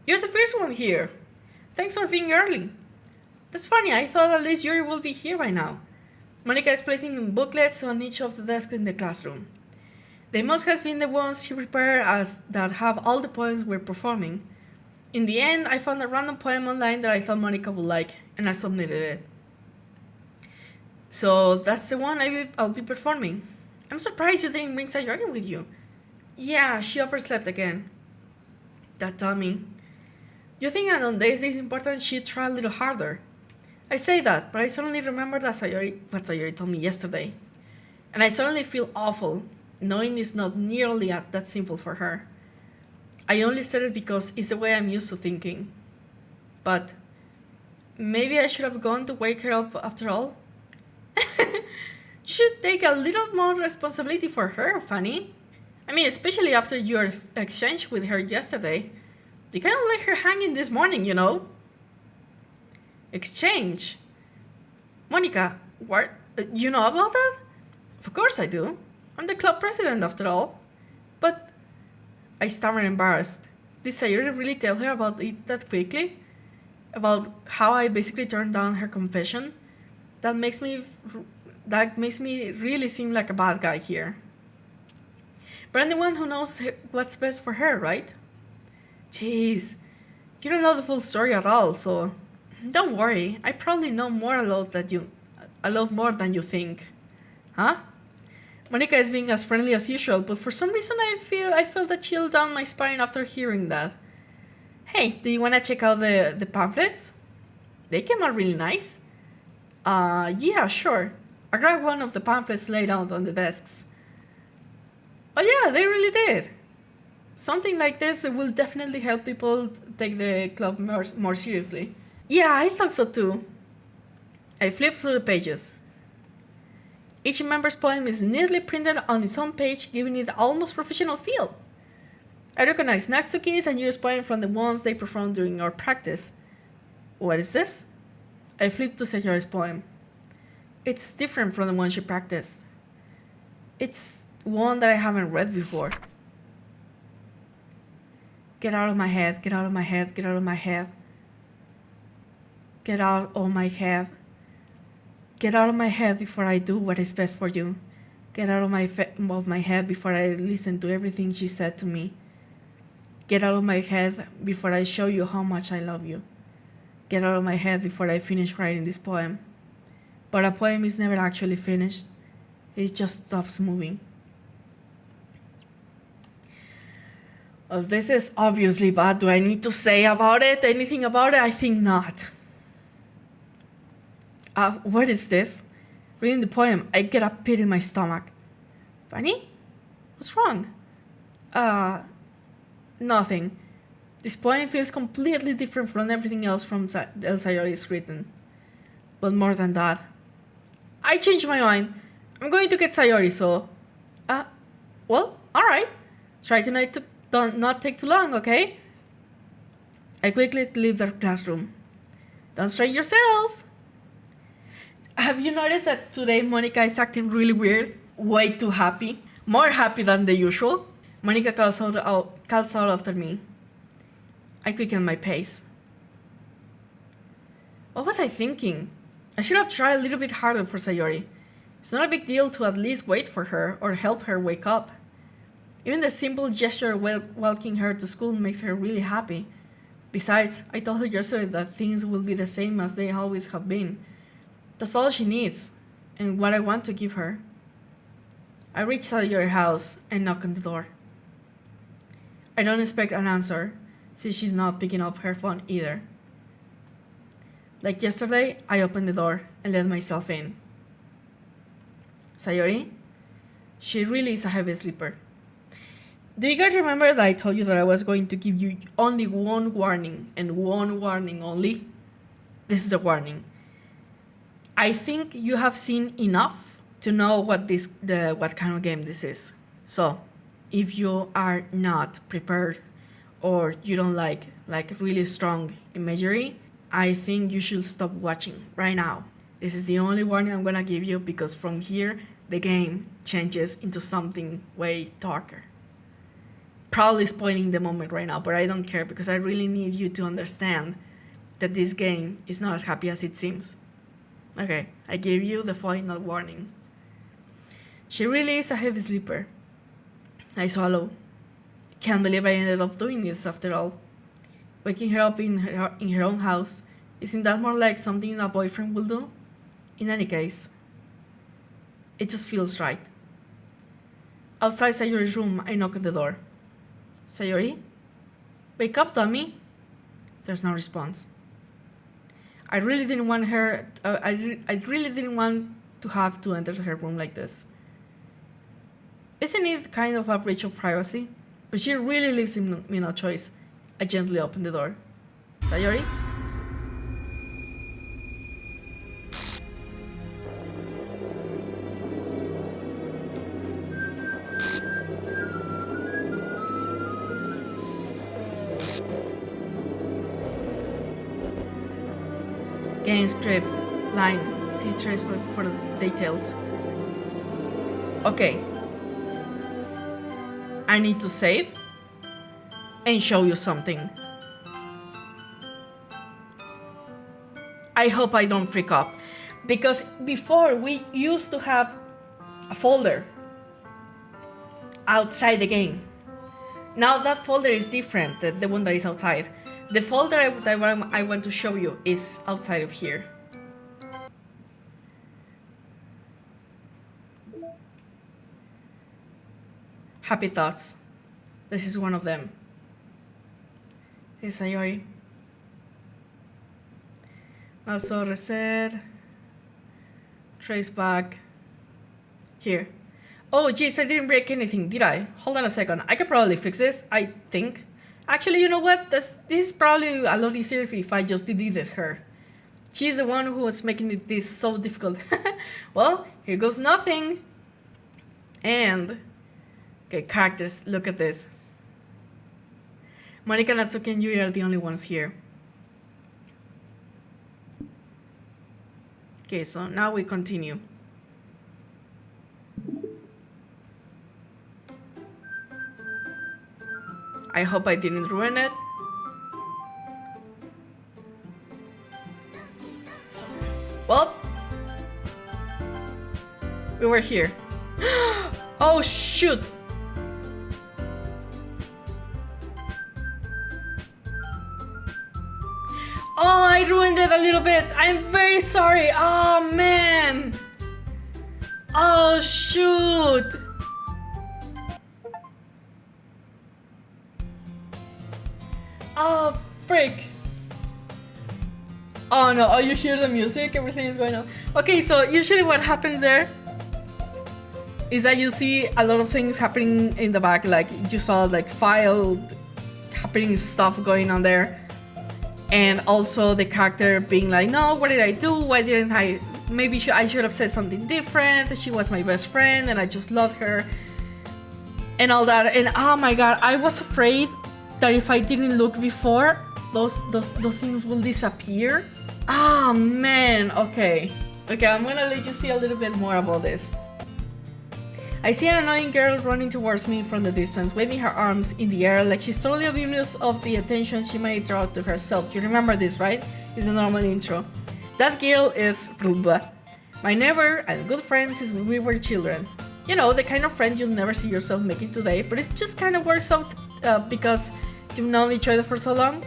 Speaker 1: You're the first one here. Thanks for being early. That's funny, I thought at least Yuri will be here by now. Monica is placing booklets on each of the desks in the classroom. They must have been the ones she prepared that have all the poems we're performing. In the end, I found a random poem online that I thought Monica would like, and I submitted it. So that's the one I'll be performing. I'm surprised you didn't bring Sayori with you. Yeah, she overslept again. That dummy. You think that on days this important she'd try a little harder? I say that, but I suddenly remember what Sayori told me yesterday. And I suddenly feel awful, knowing it's not nearly that simple for her. I only said it because it's the way I'm used to thinking. But maybe I should have gone to wake her up after all? You should take a little more responsibility for her, Fanny. I mean, especially after your exchange with her yesterday. You can't let her hanging this morning, you know? Exchange? Monica, what? You know about that? Of course I do. I'm the club president after all. But I stammered, embarrassed. Did Sayuri really tell her about it that quickly? About how I basically turned down her confession? That makes me really seem like a bad guy here. But I'm the one who knows what's best for her, right? Jeez, you don't know the full story at all, so don't worry. I probably know a lot more than you think. Huh? Monica is being as friendly as usual, but for some reason I felt a chill down my spine after hearing that. Hey, do you wanna check out the pamphlets? They came out really nice. Yeah, sure. I grabbed one of the pamphlets laid out on the desks. Oh yeah, they really did. Something like this will definitely help people take the club more seriously. Yeah, I thought so too. I flipped through the pages. Each member's poem is neatly printed on its own page, giving it almost professional feel. I recognize Natsuki's and Yuri's poem from the ones they performed during our practice. What is this? I flipped to Sayori's poem. It's different from the one she practiced. It's one that I haven't read before. Get out of my head, get out of my head, get out of my head. Get out of my head. Get out of my head before I do what is best for you. Get out of my head before I listen to everything she said to me. Get out of my head before I show you how much I love you. Get out of my head before I finish writing this poem. But a poem is never actually finished. It just stops moving. Well, this is obviously bad. Do I need to say anything about it? I think not. What is this? Reading the poem, I get a pit in my stomach. Fanny? What's wrong? Nothing. This poem feels completely different from everything else from Sayori's written. But more than that, I changed my mind. I'm going to get Sayori, so... well, alright. Try tonight to not take too long, okay? I quickly leave the classroom. Don't strain yourself! Have you noticed that today Monica is acting really weird? Way too happy. More happy than the usual. Monica calls out after me. I quicken my pace. What was I thinking? I should have tried a little bit harder for Sayori. It's not a big deal to at least wait for her or help her wake up. Even the simple gesture of welcoming her to school makes her really happy. Besides, I told her yesterday that things will be the same as they always have been. That's all she needs, and what I want to give her. I reach Sayori's house and knock on the door. I don't expect an answer, since she's not picking up her phone either. Like yesterday, I opened the door and let myself in. Sayori? She really is a heavy sleeper. Do you guys remember that I told you that I was going to give you only one warning, and one warning only? This is a warning. I think you have seen enough to know what kind of game this is. So, if you are not prepared or you don't like really strong imagery, I think you should stop watching right now. This is the only warning I'm gonna give you, because from here the game changes into something way darker. Probably spoiling the moment right now, but I don't care, because I really need you to understand that this game is not as happy as it seems. Okay, I gave you the final warning. She really is a heavy sleeper. I swallow. Can't believe I ended up doing this after all. Waking her up in her own house, isn't that more like something a boyfriend will do? In any case, it just feels right. Outside Sayori's room, I knock on the door. Sayori? Wake up, dummy. There's no response. I really didn't want her. I really didn't want to have to enter her room like this. Isn't it kind of a breach of privacy? But she really leaves me no choice. I gently open the door. Sayori? Game script, line, see trace for the details. Okay. I need to save and show you something. I hope I don't freak up, because before we used to have a folder outside the game. Now that folder is different, the one that is outside. The folder I want to show you is outside of here. Happy thoughts. This is one of them. Is Sayori. Also reset. Trace back. Here. Oh geez, I didn't break anything, did I? Hold on a second. I can probably fix this, I think. Actually, you know what? This is probably a lot easier if I just deleted her. She's the one who was making this so difficult. Well, here goes nothing. And okay, characters, look at this. Monika, Natsuki, and Yuri are the only ones here. Okay, so now we continue. I hope I didn't ruin it. Well, we were here. Oh shoot! Oh, I ruined it a little bit. I'm very sorry. Oh man. Oh shoot. Oh frick. Oh no, oh you hear the music, everything is going on. Okay, so usually what happens there is that you see a lot of things happening in the back, like you saw like file happening stuff going on there. And also the character being like, no, what did I do? Why didn't I? Maybe I should have said something different. She was my best friend and I just loved her. And all that. And oh my god, I was afraid that if I didn't look before, those things will disappear. Oh man, okay. Okay, I'm gonna let you see a little bit more about this. I see an annoying girl running towards me from the distance, waving her arms in the air like she's totally oblivious of the attention she may draw to herself. You remember this, right? It's a normal intro. That girl is Ruba, my neighbor and good friend since we were children. You know, the kind of friend you'll never see yourself making today, but it just kind of works out because you've known each other for so long.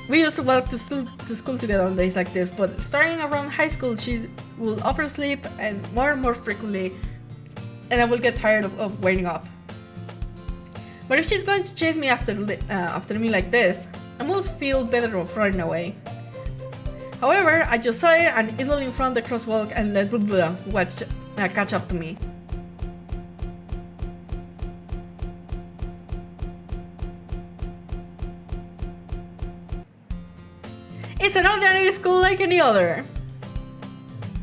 Speaker 1: We used to walk to school together on days like this, but starting around high school, she will oversleep and more frequently, and I will get tired of waiting up. But if she's going to chase me after me like this, I must feel better of running away. However, I just saw it and idle in front of the crosswalk and let catch up to me. It's an ordinary school like any other.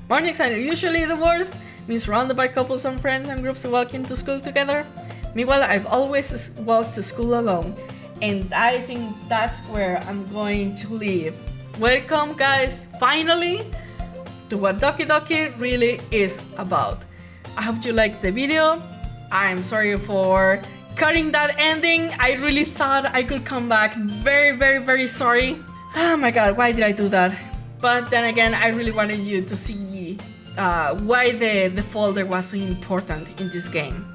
Speaker 1: Mornings are usually the worst, being surrounded by couples and friends and groups walking to school together. Meanwhile, I've always walked to school alone, and I think that's where I'm going to live. Welcome guys, finally, to what Doki Doki really is about. I hope you liked the video. I'm sorry for cutting that ending. I really thought I could come back. Very sorry. Oh my god, why did I do that? But then again, I really wanted you to see why the folder was so important in this game.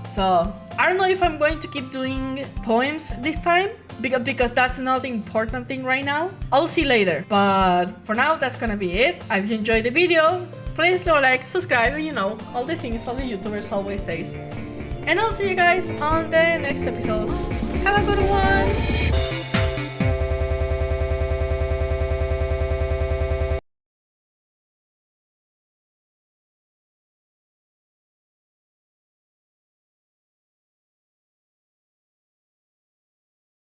Speaker 1: So, I don't know if I'm going to keep doing poems this time, because that's not the important thing right now. I'll see later, but for now, that's gonna be it. If you enjoyed the video, please leave a like, subscribe, and you know, all the things all the YouTubers always say. And I'll see you guys on the next episode. Have a good one!